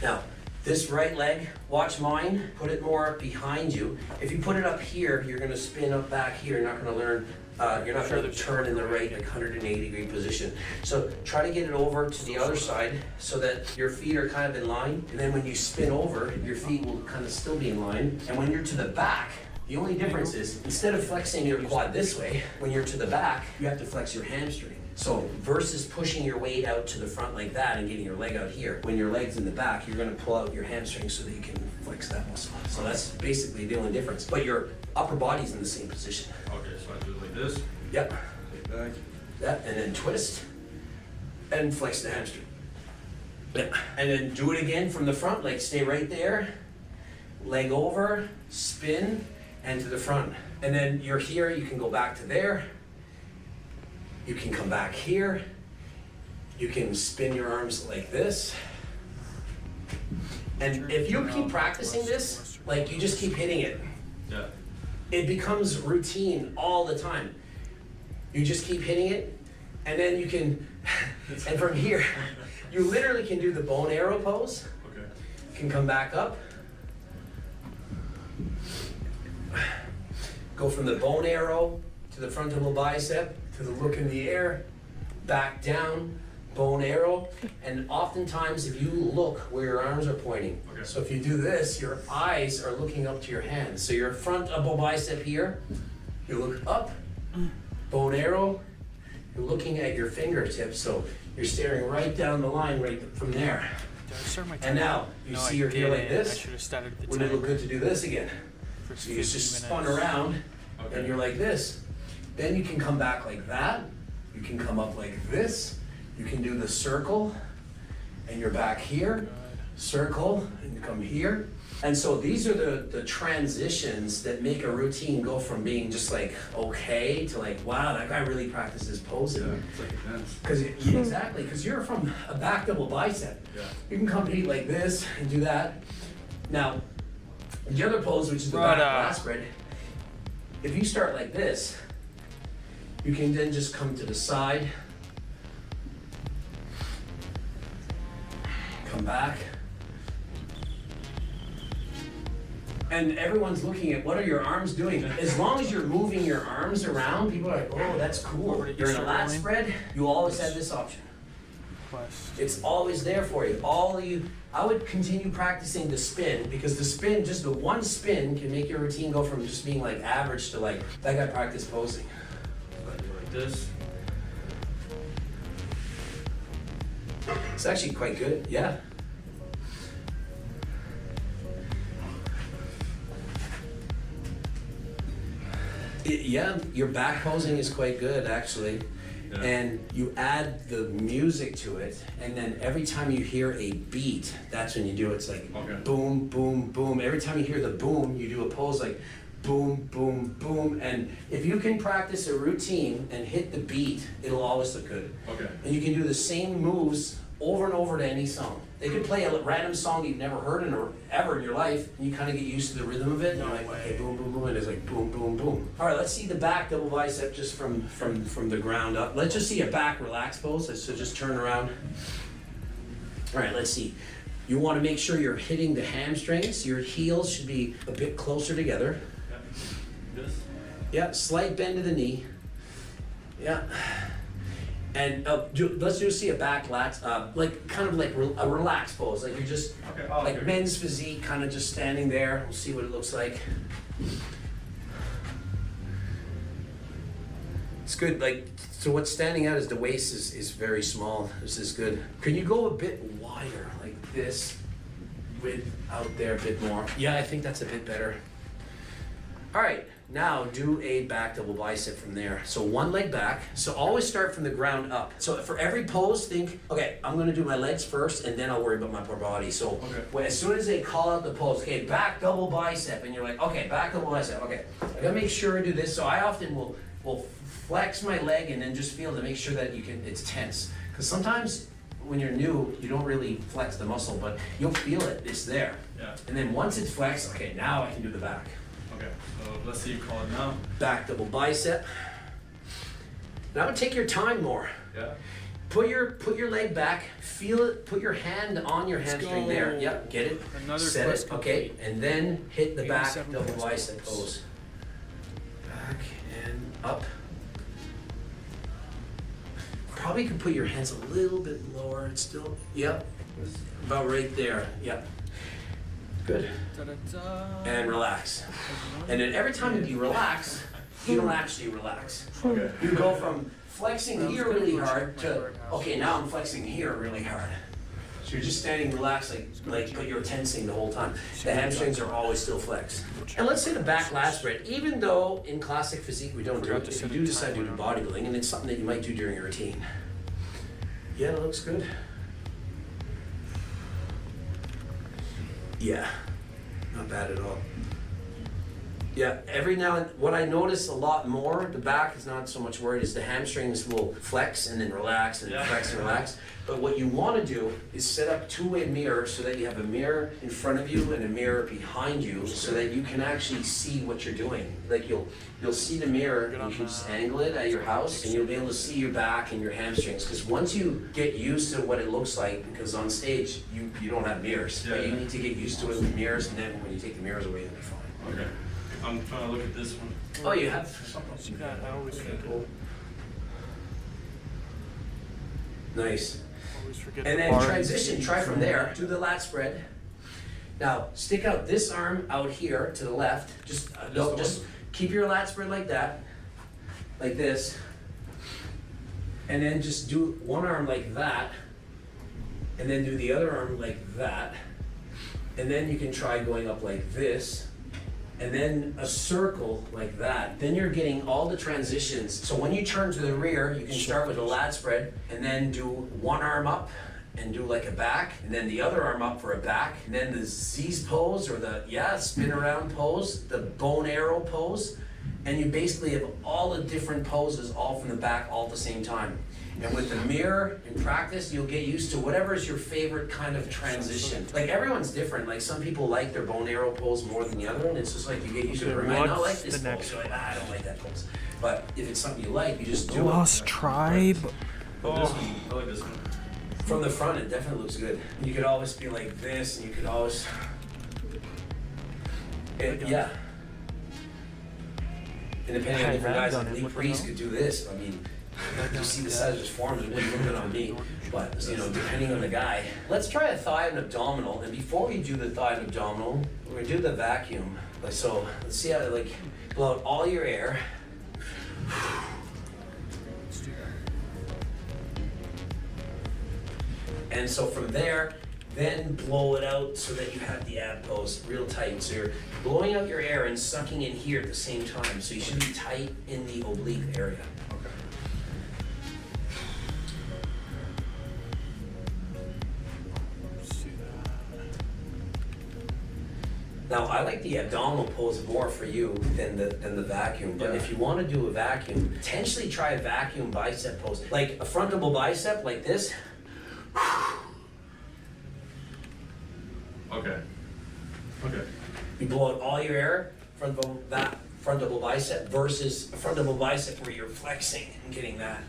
Now, this right leg, watch mine, put it more behind you. If you put it up here, you're gonna spin up back here. You're not gonna learn, you're not gonna turn in the right, like 180-degree position. So try to get it over to the other side so that your feet are kind of in line. And then when you spin over, your feet will kind of still be in line. And when you're to the back, the only difference is instead of flexing your quad this way, when you're to the back, you have to flex your hamstring. So versus pushing your weight out to the front like that and getting your leg out here, when your leg's in the back, you're gonna pull out your hamstring so that you can flex that muscle. So that's basically the only difference. But your upper body's in the same position. Okay, so I do it like this. Yep. Take back. That, and then twist and flex the hamstring. Yep. And then do it again from the front, like stay right there, leg over, spin, and to the front. And then you're here, you can go back to there. You can come back here. You can spin your arms like this. And if you keep practicing this, like you just keep hitting it, Yeah. it becomes routine all the time. You just keep hitting it, and then you can, and from here, you literally can do the bone arrow pose. Okay. You can come back up. Go from the bone arrow to the front double bicep, to the look in the air, back down, bone arrow, and oftentimes if you look where your arms are pointing, Okay. so if you do this, your eyes are looking up to your hands. So your front double bicep here, you look up, bone arrow, you're looking at your fingertips, so you're staring right down the line right from there. Did I start my And time? now, you No, see I your heel like didn't. I this, should have started the wouldn't it look timer. good to do this again? First So you just 15 spun minutes. around, Okay. and you're like this. Then you can come back like that. You can come up like this. You can do the circle, and you're back here. Circle, and you come here. And so these are the transitions that make a routine go from being just like okay to like, wow, that guy really practices Yeah, posing. it's like a dance. Exactly, because you're from a back double bicep. Yeah. You can come eat like this and do that. Now, the other pose, which is the But, back lat spread, if you start like this, you can then just come to the side, come back, and everyone's looking at what are your arms doing. As long as you're moving your arms around, people are like, oh, that's cool. You're in a lat spread, you always have this option. Quest. It's always there for you. I would continue practicing the spin because the spin, just the one spin, can make your routine go from just being like average to like that guy practiced posing. So I do like this. It's actually quite good, yeah. Yeah, your back posing is quite good actually. Yeah. And you add the music to it, and then every time you hear a beat, that's when you do it. It's like Okay. boom, boom, boom. Every time you hear the boom, you do a pose like boom, boom, boom. And if you can practice a routine and hit the beat, it'll always look good. Okay. And you can do the same moves over and over to any song. They could play a random song you've never heard ever in your life, and you kind of get used to the rhythm of it, and you're like, okay, boom, boom, boom, and it's like boom, boom, boom. All right, let's see the back double bicep just from the ground up. Let's just see a back relax pose, so just turn around. All right, let's see. You want to make sure you're hitting the hamstrings. Your heels should be a bit closer together. Yeah. This. Yeah, slight bend to the knee. Yeah. And let's just see a back lat, like kind of like a relaxed pose, like you're just Okay. like Okay. men's physique, kind of just standing there. We'll see what it looks like. It's good. Like so, what's standing out is the waist is very small. This is good. Can you go a bit wider, like this? width out there a bit more. Yeah, I think that's a bit better. All right, now do a back double bicep from there. So one leg back. So always start from the ground up. So for every pose, think, okay, I'm gonna do my legs first and then I'll worry about my upper body. So as soon as they call out the pose, okay, back double bicep, and you're like, okay, back double bicep, okay. I gotta make sure I do this. So I often will flex my leg and then just feel to make sure that it's tense. Because sometimes when you're new, you don't really flex the muscle, but you'll feel it, it's there. Yeah. And then once it's flexed, okay, now I can do the back. Okay, so let's see you call it now. Back double bicep. Now take your time more. Yeah. Put your leg back, feel it, put your hand on your hamstring go. there. Yep, get it. Another Set quest it, okay, and then hit the back 87 double quest bicep points. pose. Back and up. Probably could put your hands a little bit lower. It's still, yep, about right there. Yep. Good. And relax. And then every time you relax, you don't actually relax. Okay. You go from flexing here really hard to, okay, now I'm flexing here really hard. So you're just standing relaxed, but you're tensing the whole time. The hamstrings are always still flexed. And let's say the back lat spread, even though in classic physique we don't do it, if you do decide to do bodybuilding, and it's something that you might do during your routine. Yeah, it looks good. Yeah, not bad at all. Yeah, every now and what I notice a lot more, the back is not so much worried, is the hamstrings will flex and then relax and then flex and relax. But what you want to do is set up two-way mirrors so that you have a mirror in front of you and a mirror behind you so that you can actually see what you're doing. Like you'll see the mirror, you can just angle it at your house and you'll be able to see your back and your hamstrings. Because once you get used to what it looks like, because on stage you don't have mirrors, but you need to get used to it with mirrors, and then when you take the mirrors away, you'll be fine. Okay. I'm trying to look at this one. Oh, you have? I always forget. Nice. Always forget And the then bar. transition, try from there, do the lat spread. Now, stick out this arm out here to the left. Just keep your lat spread like that, like this. And then just do one arm like that, and then do the other arm like that. And then you can try going up like this, and then a circle like that. Then you're getting all the transitions. So when you turn to the rear, you can start with a lat spread and then do one arm up and do like a back, and then the other arm up for a back, and then the Z's pose or the spin around pose, the bone arrow pose, and you basically have all the different poses all from the back all at the same time. And with the mirror in practice, you'll get used to whatever is your favorite kind of transition. Like everyone's different. Like some people like their bone arrow pose more than the other, and it's just like you get used to it. I might not like this pose. You're like, I don't like that pose. But if it's something you like, you just do it. Lost Tribe. Oh, this one, I like this one. From the front, it definitely looks good. You could always be like this, and you could always. Yeah. And depending on different guys, like Lee Priest could do this. I mean, you see the size of his forms, it wouldn't look good on me. But, depending on the guy. Let's try a thigh and abdominal. And before we do the thigh and abdominal, we're going to do the vacuum. So, let's see how, blow out all your air. And so from there, then blow it out so that you have the ab pose real tight. So you're blowing out your air and sucking in here at the same time. So you should be tight in the oblique area. Okay. Now I like the abdominal pose more for you than the vacuum. But if you want to do a vacuum, potentially try a vacuum bicep pose. Like a front double bicep like this. Okay. Okay. You blow out all your air, front double bicep versus a front double bicep where you're flexing and getting that.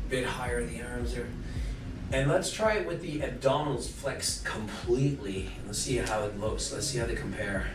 Bit higher the arms there. And let's try it with the abdominals flexed completely. Let's see how it looks. Let's see how they compare.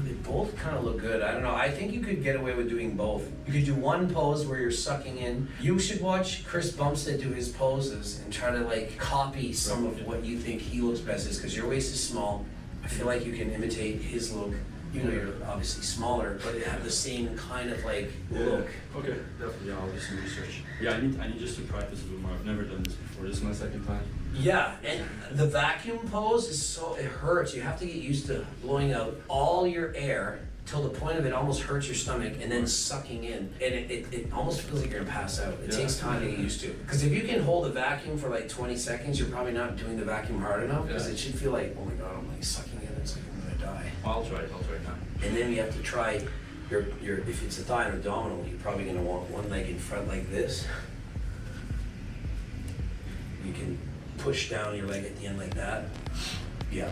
They both kind of look good. I don't know. I think you could get away with doing both. You could do one pose where you're sucking in. You should watch Chris Bumstead do his poses and try to copy some of what you think he looks best is, because your waist is small. I feel like you can imitate his look You know, you're obviously smaller, but they have the same kind of like look. Okay, definitely. Yeah, I'll do some research. Yeah, I need just to practice a bit more. I've never done this before. This is my second time. Yeah, and the vacuum pose is so, it hurts. You have to get used to blowing out all your air till the point of it almost hurts your stomach and then sucking in. And it almost feels like you're gonna pass out. It takes time to get used to. Because if you can hold a vacuum for like 20 seconds, you're probably not doing the vacuum hard enough because it should feel like, oh my God, I'm like sucking in. It's like I'm gonna die. I'll try it now. And then you have to try your if it's a thigh and abdominal, you're probably gonna want one leg in front like this. You can push down your leg at the end like that. Yeah.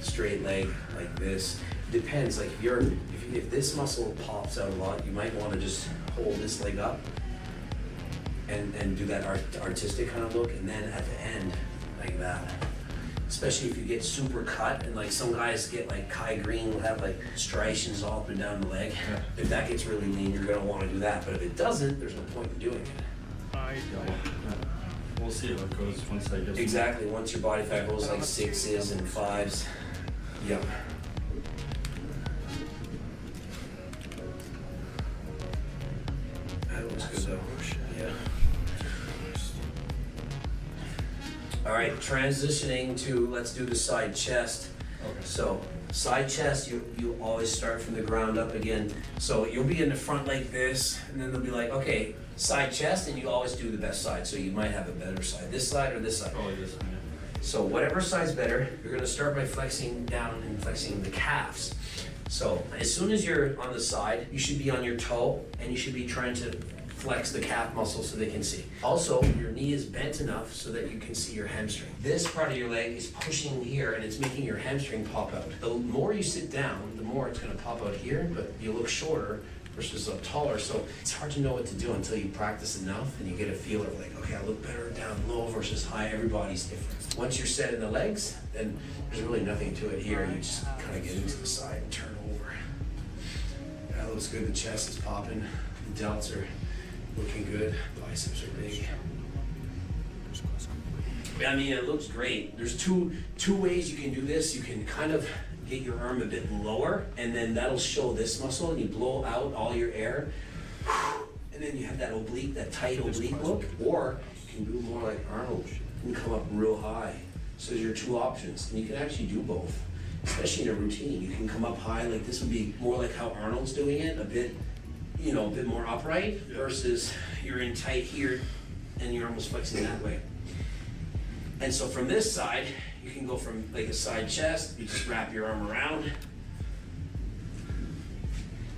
Straight leg like this. Depends, like if this muscle pops out a lot, you might want to just hold this leg up and do that artistic kind of look, and then at the end like that. Especially if you get super cut, and like some guys get like Kai Green will have like striations all up and down the leg. If that gets really lean, you're gonna want to do that. But if it doesn't, there's no point in doing it. We'll see how it goes once I get. Exactly. Once your body fat goes like 6s and 5s. Yep. That looks good though. Yeah. All right, transitioning to, let's do the side chest. Okay. So side chest, you always start from the ground up again. So you'll be in the front like this, and then they'll be like, okay, side chest, and you always do the best side. So you might have a better side, this side or this side. Probably this one, yeah. So whatever side's better, you're gonna start by flexing down and flexing the calves. So as soon as you're on the side, you should be on your toe, and you should be trying to flex the calf muscle so they can see. Also, your knee is bent enough so that you can see your hamstring. This part of your leg is pushing here, and it's making your hamstring pop out. The more you sit down, the more it's gonna pop out here, but you look shorter versus up taller, so it's hard to know what to do until you practice enough and you get a feel of like, okay, I look better down low versus high. Everybody's different. Once you're set in the legs, then there's really nothing to it here. You just kind of get into the side and turn over. That looks good. The chest is popping. The delts are looking good. Biceps are big. I mean, it looks great. There's two ways you can do this. You can kind of get your arm a bit lower, and then that'll show this muscle, and you blow out all your air, and then you have that oblique, that tight oblique look. Or you can do more like Arnold and come up real high. So there's your two options, and you can actually do both, especially in a routine. You can come up high, like this would be more like how Arnold's doing it, a bit, you know, a bit more upright, versus you're in tight here, and you're almost flexing that way. And so from this side, you can go from like a side chest, you just wrap your arm around,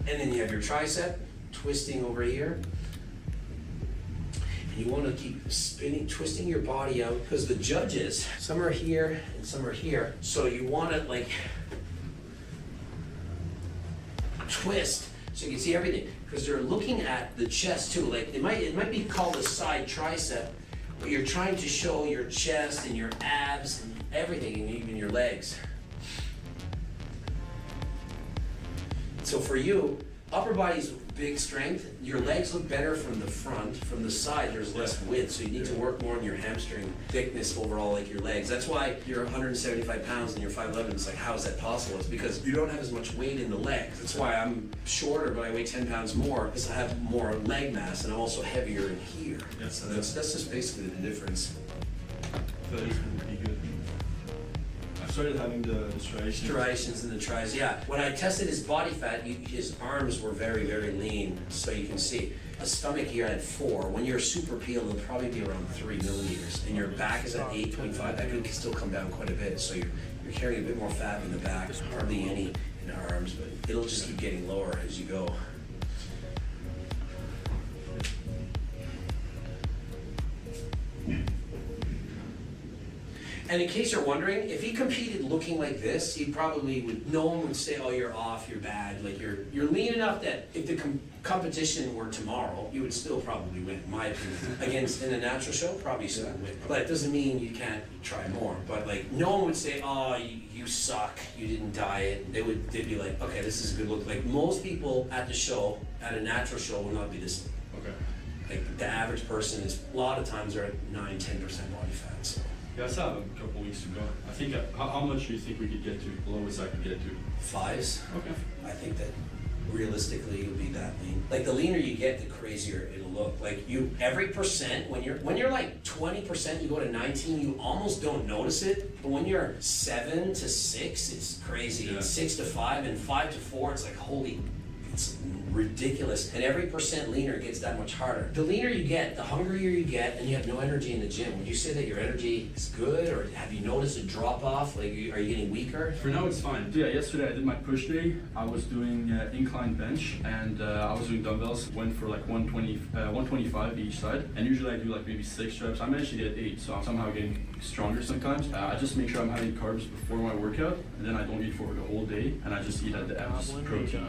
and then you have your tricep twisting over here. And you want to keep spinning, twisting your body out, because the judges, some are here and some are here. So you want to like twist so you can see everything, because they're looking at the chest too. Like it might be called a side tricep, but you're trying to show your chest and your abs and everything, and even your legs. So for you, upper body's big strength. Your legs look better from the front. From the side, there's less width, so you need to work more on your hamstring thickness overall, like your legs. That's why you're 175 pounds and you're 5'11". It's like, how is that possible? It's because you don't have as much weight in the legs. That's why I'm shorter, but I weigh 10 pounds more, because I have more leg mass, and I'm also heavier in here. So that's just basically the difference. That is pretty good. I started having the striations. Striations in the tris, yeah. When I tested his body fat, his arms were very, very lean, so you can see. A stomach here at 4. When you're super peeled, it'll probably be around 3 millimeters. And your back is at 8.5. That could still come down quite a bit, so you're carrying a bit more fat in the back, hardly any in the arms, but it'll just keep getting lower as you go. And in case you're wondering, if he competed looking like this, he probably would, no one would say, oh, you're off, you're bad. Like you're lean enough that if the competition were tomorrow, you would still probably win, in my opinion. Against, in a natural show, probably still win. But it doesn't mean you can't try more. But like, no one would say, oh, you suck, you didn't diet. They'd be like, okay, this is a good look. Like most people at the show, at a natural show, will not be this. Okay. Like the average person is, a lot of times they're at 9-10% body fat, so. Yeah, I still have a couple weeks to go. I think, how much do you think we could get to? The lowest I could get to? 5s. Okay. I think that realistically you'll be that lean. Like the leaner you get, the crazier it'll look. Like every percent, when you're like 20%, you go to 19, you almost don't notice it. But when you're 7 to 6, it's crazy. Yeah. And 6 to 5 and 5 to 4, it's like holy. It's ridiculous. And every percent leaner gets that much harder. The leaner you get, the hungrier you get, and you have no energy in the gym. Would you say that your energy is good, or have you noticed a drop off? Like, are you getting weaker? For now, it's fine. Yeah, yesterday I did my push day. I was doing incline bench, and I was doing dumbbells. Went for like 125 each side, and usually I do like maybe 6 reps. I managed to get 8, so I'm somehow getting stronger sometimes. I just make sure I'm having carbs before my workout, and then I don't eat for the whole day, and I just eat at the ends protein.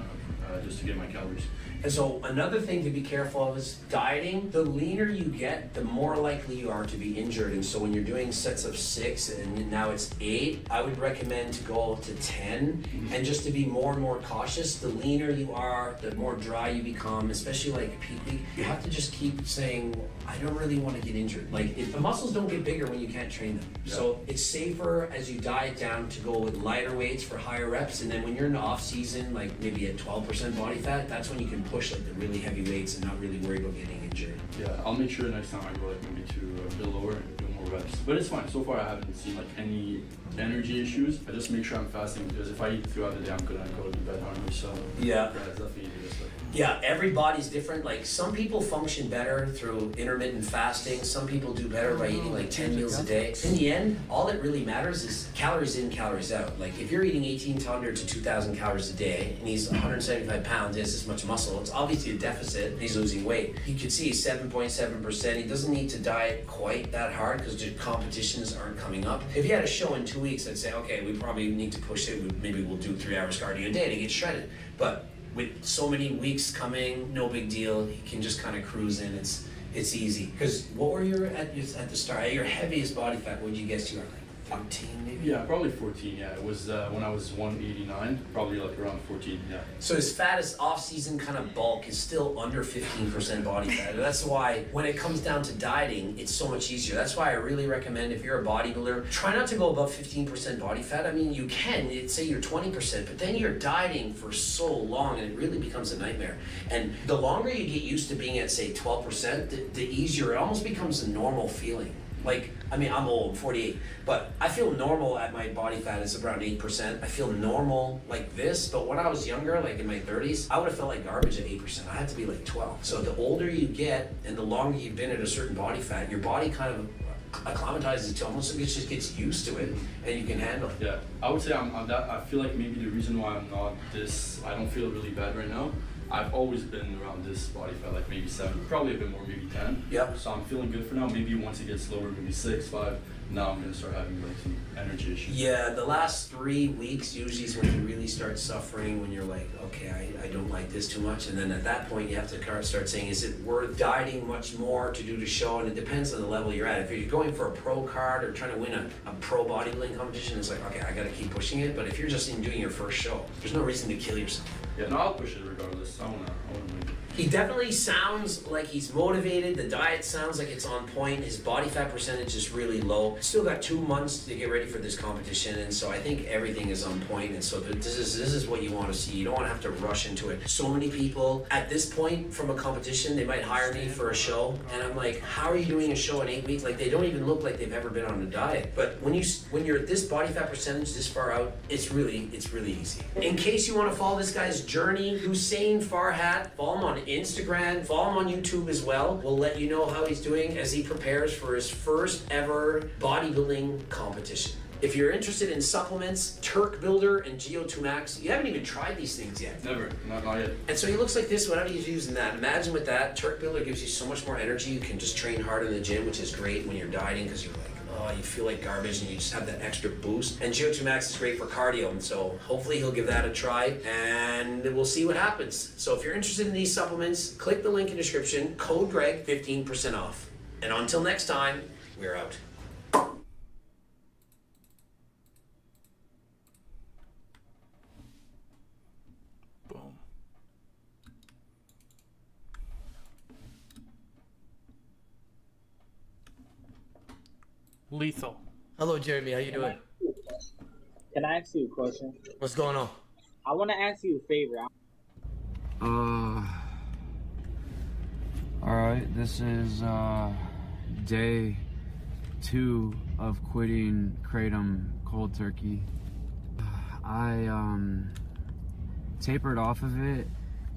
Just to get my calories. And so another thing to be careful of is dieting. The leaner you get, the more likely you are to be injured. And so when you're doing sets of 6 and now it's 8, I would recommend to go to 10. And just to be more and more cautious, the leaner you are, the more dry you become, especially like peak week, you have to just keep saying, I don't really want to get injured. Like the muscles don't get bigger when you can't train them. Yeah. So it's safer as you diet down to go with lighter weights for higher reps. And then when you're in the off season, like maybe at 12% body fat, that's when you can push like the really heavy weights and not really worry about getting injured. Yeah, I'll make sure next time I go like maybe to a bit lower and do more reps. But it's fine. So far I haven't seen like any energy issues. I just make sure I'm fasting because if I eat throughout the day, I'm gonna go to bed hungry. So yeah, it's definitely this way. Yeah, everybody's different. Like some people function better through intermittent fasting. Some people do better by eating like 10 meals a day. In the end, all that really matters is calories in, calories out. Like if you're eating 1,800 to 2,000 calories a day and he's 175 pounds, he has this much muscle, it's obviously a deficit and he's losing weight. You can see he's 7.7%. He doesn't need to diet quite that hard because the competitions aren't coming up. If you had a show in 2 weeks, I'd say, okay, we probably need to push it. Maybe we'll do 3 hours cardio a day to get shredded. But with so many weeks coming, no big deal. He can just kind of cruise in. It's easy. Because what were you at the start? At your heaviest body fat, what did you guess you were like? 14 maybe? Yeah, probably 14, yeah. It was when I was 189, probably like around 14, yeah. So his fattest off-season kind of bulk is still under 15% body fat. That's why when it comes down to dieting, it's so much easier. That's why I really recommend if you're a bodybuilder, try not to go above 15% body fat. I mean, you can, say you're 20%, but then you're dieting for so long and it really becomes a nightmare. And the longer you get used to being at, say, 12%, the easier, it almost becomes a normal feeling. Like, I mean, I'm old, 48, but I feel normal at my body fat is around 8%. I feel normal like this, but when I was younger, like in my 30s, I would have felt like garbage at 8%. I had to be like 12. So the older you get and the longer you've been at a certain body fat, your body kind of acclimatizes to almost, it just gets used to it and you can handle it. Yeah, I would say I'm that, I feel like maybe the reason why I'm not this, I don't feel really bad right now. I've always been around this body fat, like maybe 7, probably a bit more, maybe 10. Yeah. So I'm feeling good for now. Maybe once it gets lower, maybe 6, 5. Now I'm gonna start having like some energy issues. Yeah, the last 3 weeks usually is when you really start suffering, when you're like, okay, I don't like this too much. And then at that point you have to start saying, is it worth dieting much more to do the show? And it depends on the level you're at. If you're going for a pro card or trying to win a pro bodybuilding competition, it's like, okay, I gotta keep pushing it. But if you're just doing your first show, there's no reason to kill yourself. Yeah, no, I'll push it regardless. I wanna win. He definitely sounds like he's motivated. The diet sounds like it's on point. His body fat percentage is really low. Still got 2 months to get ready for this competition, and so I think everything is on point. And so this is what you want to see. You don't want to have to rush into it. So many people at this point from a competition, they might hire me for a show, and I'm like, how are you doing a show in 8 weeks? Like they don't even look like they've ever been on a diet. But when you're at this body fat percentage this far out, it's really easy. In case you want to follow this guy's journey, Hussein Farhat, follow him on Instagram, follow him on YouTube as well. We'll let you know how he's doing as he prepares for his first ever bodybuilding competition. If you're interested in supplements, Turk Builder and GO2 Max, you haven't even tried these things yet. Never, not yet. And so he looks like this whenever he's using that. Imagine with that, Turk Builder gives you so much more energy. You can just train hard in the gym, which is great when you're dieting because you're like, oh, you feel like garbage and you just have that extra boost. And GO2 Max is great for cardio, and so hopefully he'll give that a try and we'll see what happens. So if you're interested in these supplements, click the link in the description, code Greg, 15% off. And until next time, we're out. Boom. Lethal. Hello, Jeremy. How you doing? Can I ask you a question? What's going on? I want to ask you a favor. Alright, this is day 2 of quitting Kratom cold turkey. I tapered off of it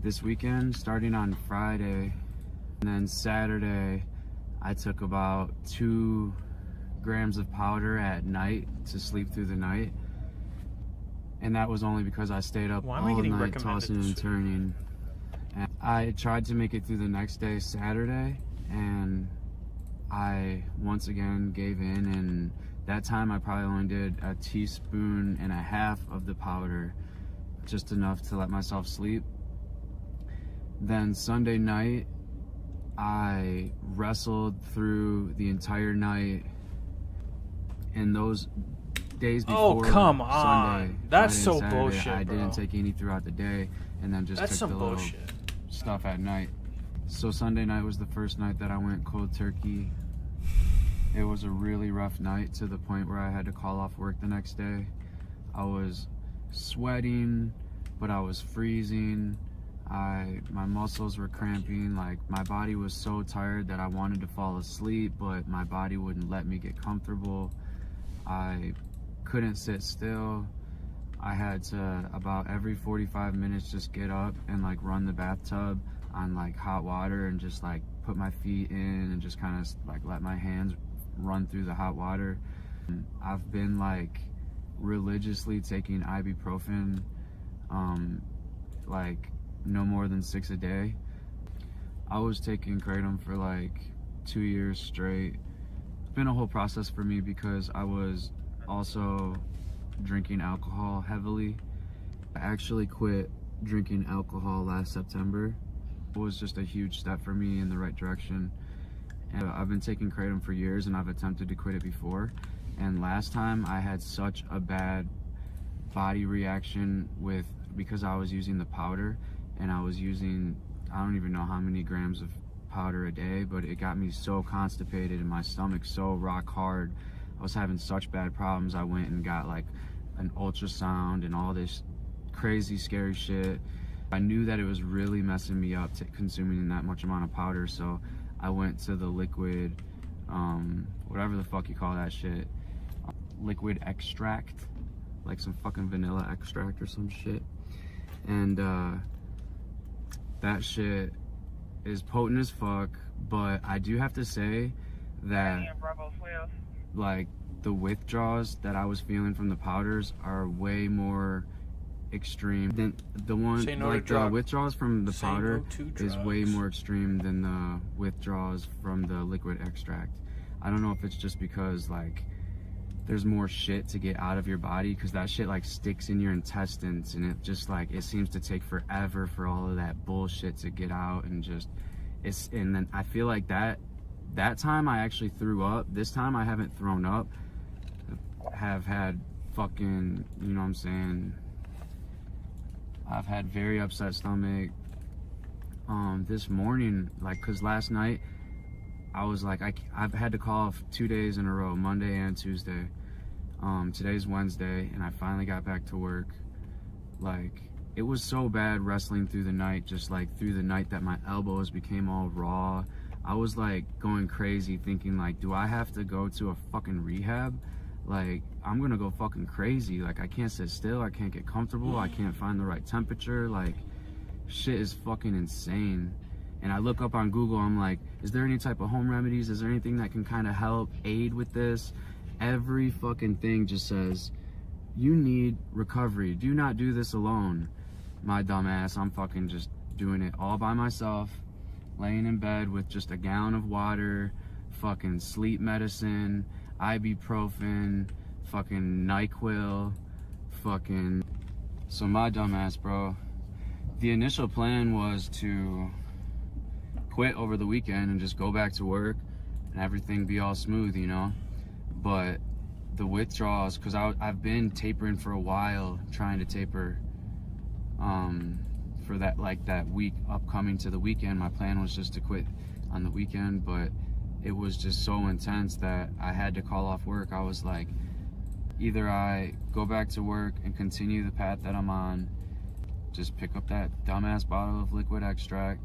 this weekend starting on Friday, and then Saturday I took about 2 grams of powder at night to sleep through the night, and that was only because I stayed up all night tossing and turning. And I tried to make it through the next day, Saturday, and I once again gave in, and that time I probably only did 1.5 teaspoons of the powder, just enough to let myself sleep. Then Sunday night I wrestled through the entire night, and those days before come on. Sunday, That's Friday so and Saturday, bullshit, I didn't bro. take any throughout the day, and then just That's took some the little bullshit. stuff at night. So Sunday night was the first night that I went cold turkey. It was a really rough night, to the point where I had to call off work the next day. I was sweating, but I was freezing. My muscles were cramping. Like, my body was so tired that I wanted to fall asleep, but my body wouldn't let me get comfortable. I couldn't sit still. I had to, about every 45 minutes, just get up and like run the bathtub on like hot water and just like put my feet in and just kind of like let my hands run through the hot water. I've been like religiously taking ibuprofen, like no more than 6 a day. I was taking Kratom for like 2 years straight. It's been a whole process for me because I was also drinking alcohol heavily. I actually quit drinking alcohol last September. It was just a huge step for me in the right direction. And I've been taking Kratom for years, and I've attempted to quit it before. And last time I had such a bad body reaction because I was using the powder, and I was using, I don't even know how many grams of powder a day, but it got me so constipated and my stomach so rock hard. I was having such bad problems. I went and got like an ultrasound and all this crazy scary shit. I knew that it was really messing me up consuming that much amount of powder, so I went to the liquid, whatever the fuck you call that shit, liquid extract, like some fucking vanilla extract or some shit. And that shit is potent as fuck, but I do have to say that like the withdrawals that I was feeling from the powders are way more extreme than the one, like the withdrawals from the powder is way more extreme than the withdrawals from the liquid extract. I don't know if it's just because like there's more shit to get out of your body, because that shit like sticks in your intestines, and it just like, it seems to take forever for all of that bullshit to get out, and just and then I feel like that time I actually threw up. This time I haven't thrown up. Have had fucking, you know what I'm saying, I've had very upset stomach. This morning, like, cause last night I was like, I've had to call off 2 days in a row, Monday and Tuesday. Today's Wednesday, and I finally got back to work. Like, it was so bad wrestling through the night, just like through the night, that my elbows became all raw. I was like going crazy thinking like, do I have to go to a fucking rehab? Like, I'm gonna go fucking crazy. Like, I can't sit still, I can't get comfortable, I can't find the right temperature. Like, shit is fucking insane. And I look up on Google, I'm like, is there any type of home remedies? Is there anything that can kind of help aid with this? Every fucking thing just says, you need recovery. Do not do this alone. My dumb ass, I'm fucking just doing it all by myself, laying in bed with just a gallon of water, fucking sleep medicine, ibuprofen, fucking NyQuil, fucking... So my dumb ass, bro, the initial plan was to quit over the weekend and just go back to work and everything be all smooth, you know? But the withdrawals, because I've been tapering for a while, trying to taper for that, like, that week upcoming to the weekend. My plan was just to quit on the weekend, but it was just so intense that I had to call off work. I was like, either I go back to work and continue the path that I'm on, just pick up that dumbass bottle of liquid extract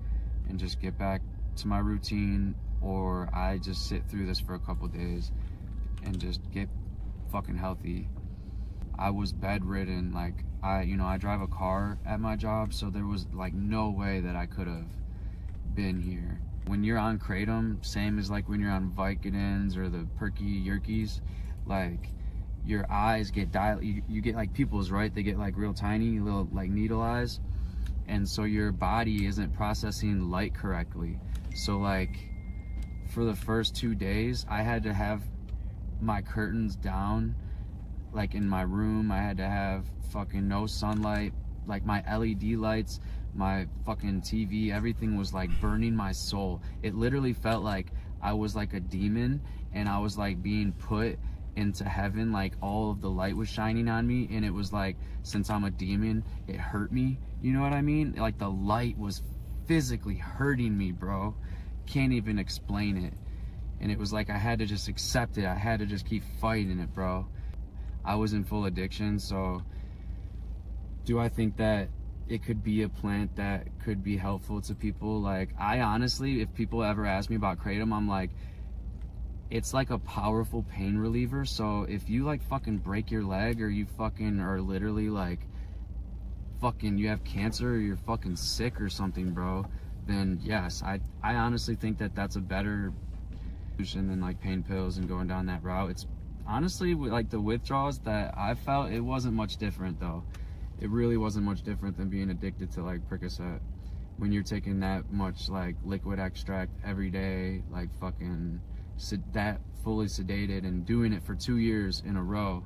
and just get back to my routine, or I just sit through this for a couple days and just get fucking healthy. I was bedridden. Like, I drive a car at my job, so there was like no way that I could have been here. When you're on Kratom, same as like when you're on Vicodins or the Perky Yerkies, like your eyes get dilated. You get like pupils, right? They get like real tiny, little like needle eyes. And so your body isn't processing light correctly. So like for the first 2 days, I had to have my curtains down. Like in my room, I had to have fucking no sunlight. Like my LED lights, my fucking TV, everything was like burning my soul. It literally felt like I was like a demon and I was like being put into heaven. Like all of the light was shining on me, and it was like, since I'm a demon, it hurt me. You know what I mean? Like the light was physically hurting me, bro. Can't even explain it. And it was like I had to just accept it. I had to just keep fighting it, bro. I was in full addiction. So do I think that it could be a plant that could be helpful to people? Like, I honestly, if people ever ask me about Kratom, I'm like, it's like a powerful pain reliever. So if you like fucking break your leg, or you fucking are literally like fucking, you have cancer, or you're fucking sick or something, bro, then yes, I honestly think that that's a better solution than like pain pills and going down that route. It's honestly, like the withdrawals that I felt, it wasn't much different though. It really wasn't much different than being addicted to like Percocet. When you're taking that much like liquid extract every day, like fucking that fully sedated, and doing it for 2 years in a row.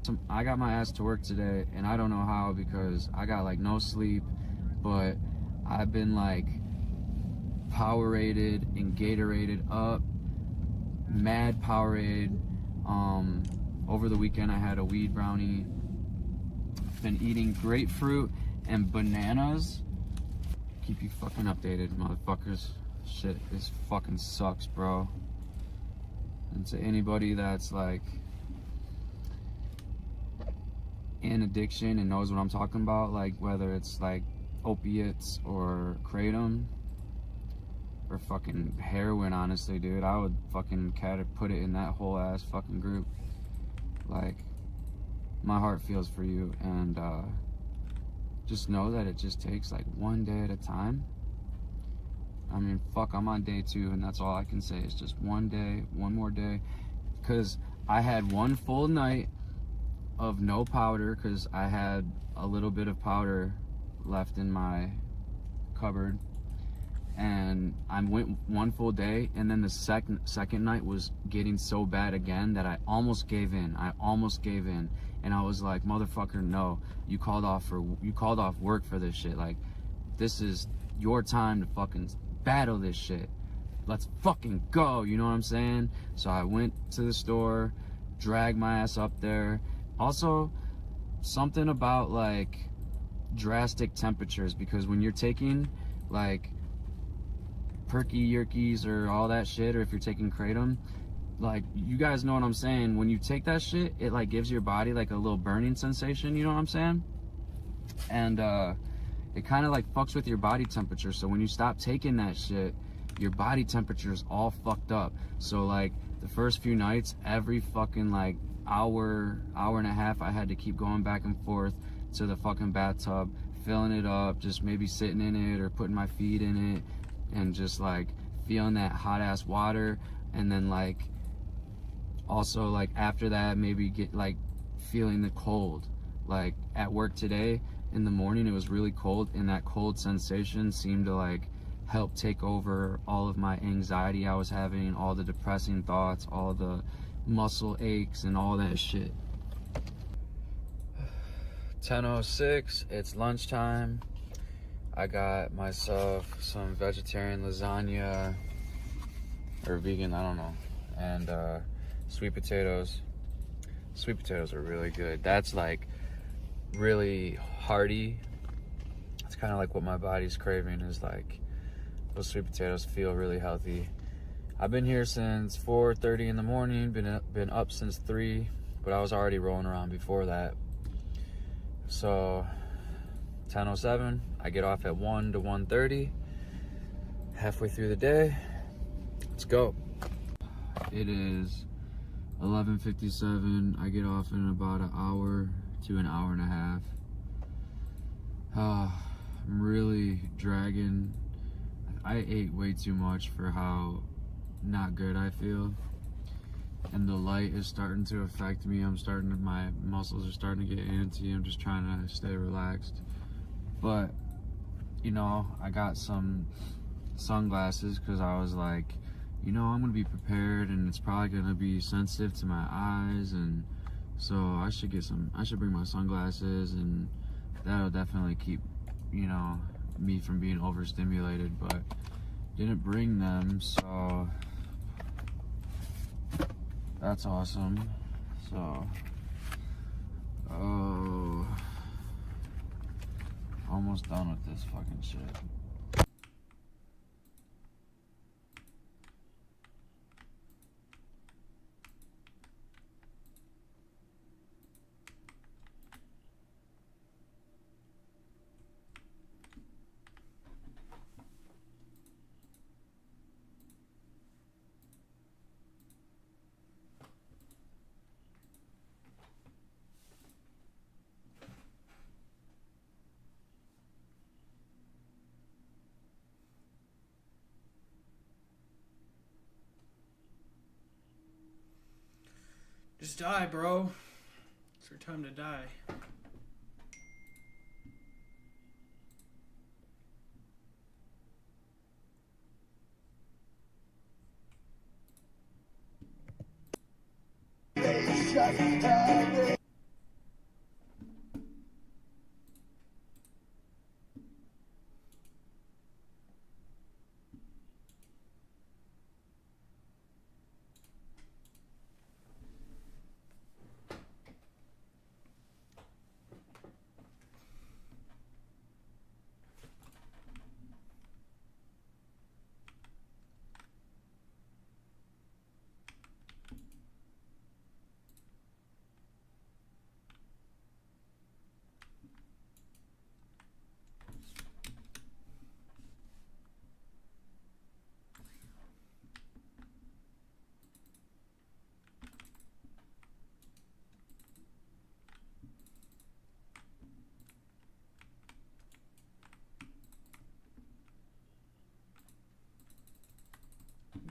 So I got my ass to work today, and I don't know how, because I got like no sleep, but I've been like Powerated and Gatorated up, mad Powerade. Over the weekend I had a weed brownie. Been eating grapefruit and bananas. Keep you fucking updated, motherfuckers. Shit, this fucking sucks, bro. And to anybody that's like in addiction and knows what I'm talking about, like whether it's like opiates or Kratom or fucking heroin, honestly, dude, I would fucking put it in that whole ass fucking group. Like, my heart feels for you, and just know that it just takes like one day at a time. I mean, fuck, I'm on day 2, and that's all I can say is just one day, one more day. Because I had one full night of no powder, because I had a little bit of powder left in my cupboard. And I went one full day, and then the second night was getting so bad again that I almost gave in. And I was like, motherfucker, no, you called off work for this shit. Like, this is your time to fucking battle this shit. Let's fucking go, you know what I'm saying? So I went to the store, dragged my ass up there. Also, something about like drastic temperatures, because when you're taking like Perky Yerkies or all that shit, or if you're taking Kratom, like, you guys know what I'm saying, when you take that shit, it like gives your body like a little burning sensation, you know what I'm saying? And it kind of like fucks with your body temperature. So when you stop taking that shit, your body temperature is all fucked up. So like the first few nights, every fucking like hour and a half, I had to keep going back and forth to the fucking bathtub, filling it up, just maybe sitting in it or putting my feet in it, and just like feeling that hot ass water. And then like also like after that, maybe get like feeling the cold. Like at work today in the morning, it was really cold, and that cold sensation seemed to like help take over all of my anxiety I was having, all the depressing thoughts, all the muscle aches and all that shit. 10:06, it's lunchtime. I got myself some vegetarian lasagna, or vegan, I don't know, and sweet potatoes. Sweet potatoes are really good. That's like really hearty. It's kind of like what my body's craving, is like those sweet potatoes feel really healthy. I've been here since 4:30 in the morning, been up since 3, but I was already rolling around before that. So 10:07, I get off at 1 to 1:30, halfway through the day. Let's go. It is 11:57. I get off in about an hour to an hour and a half. I'm really dragging. I ate way too much for how not good I feel, and the light is starting to affect me. My muscles are starting to get antsy. I'm just trying to stay relaxed, but you know, I got some sunglasses because I was like, you know, I'm gonna be prepared, and it's probably gonna be sensitive to my eyes, and so I should bring my sunglasses, and that'll definitely keep, you know, me from being overstimulated. But didn't bring them, so that's awesome. So almost done with this fucking shit. Just die, bro. It's your time to die.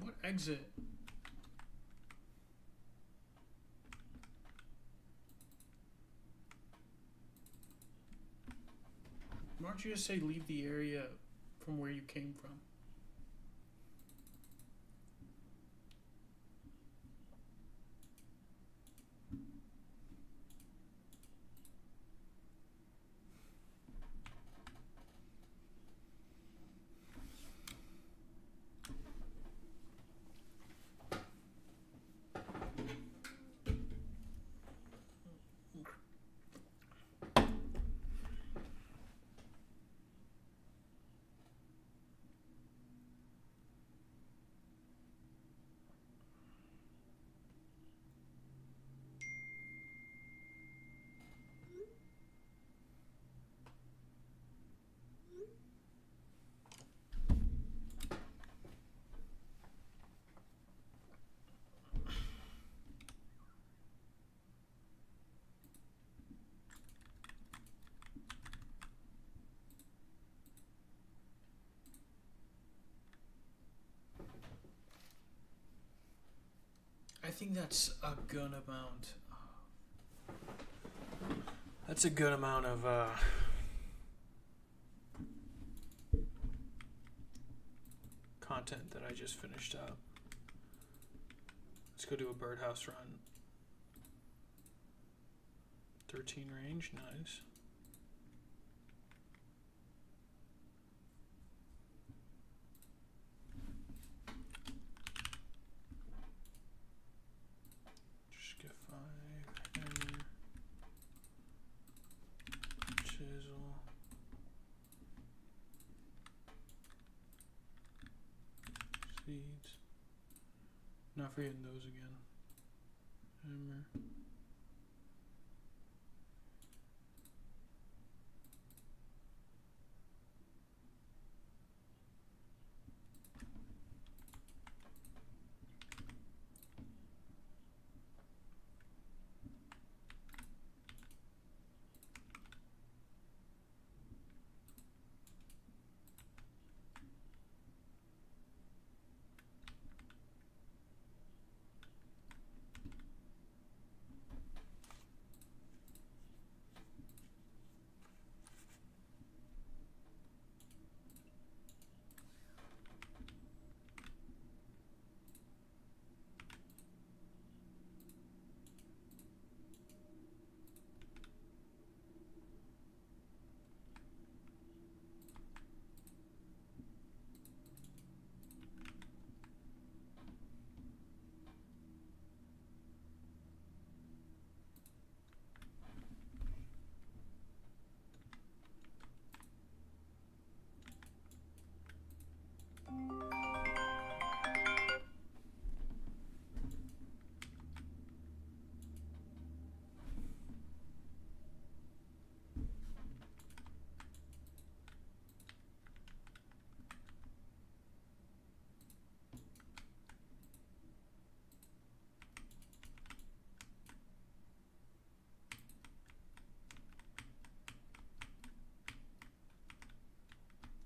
What exit? Why don't you just say leave the area from where you came from? I think that's a good amount. That's a good amount of content that I just finished up. Let's go do a birdhouse run. 13 range, nice. Just get 5 hammer, chisel, seeds. Not forgetting those again. Hammer.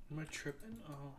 Am I tripping? Oh.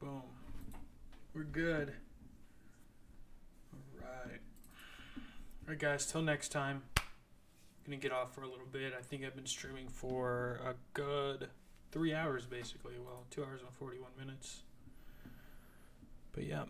Boom. We're good. Alright. Alright guys, till next time. Gonna get off for a little bit. I think I've been streaming for a good 3 hours basically. Well, 2 hours and 41 minutes. But yeah.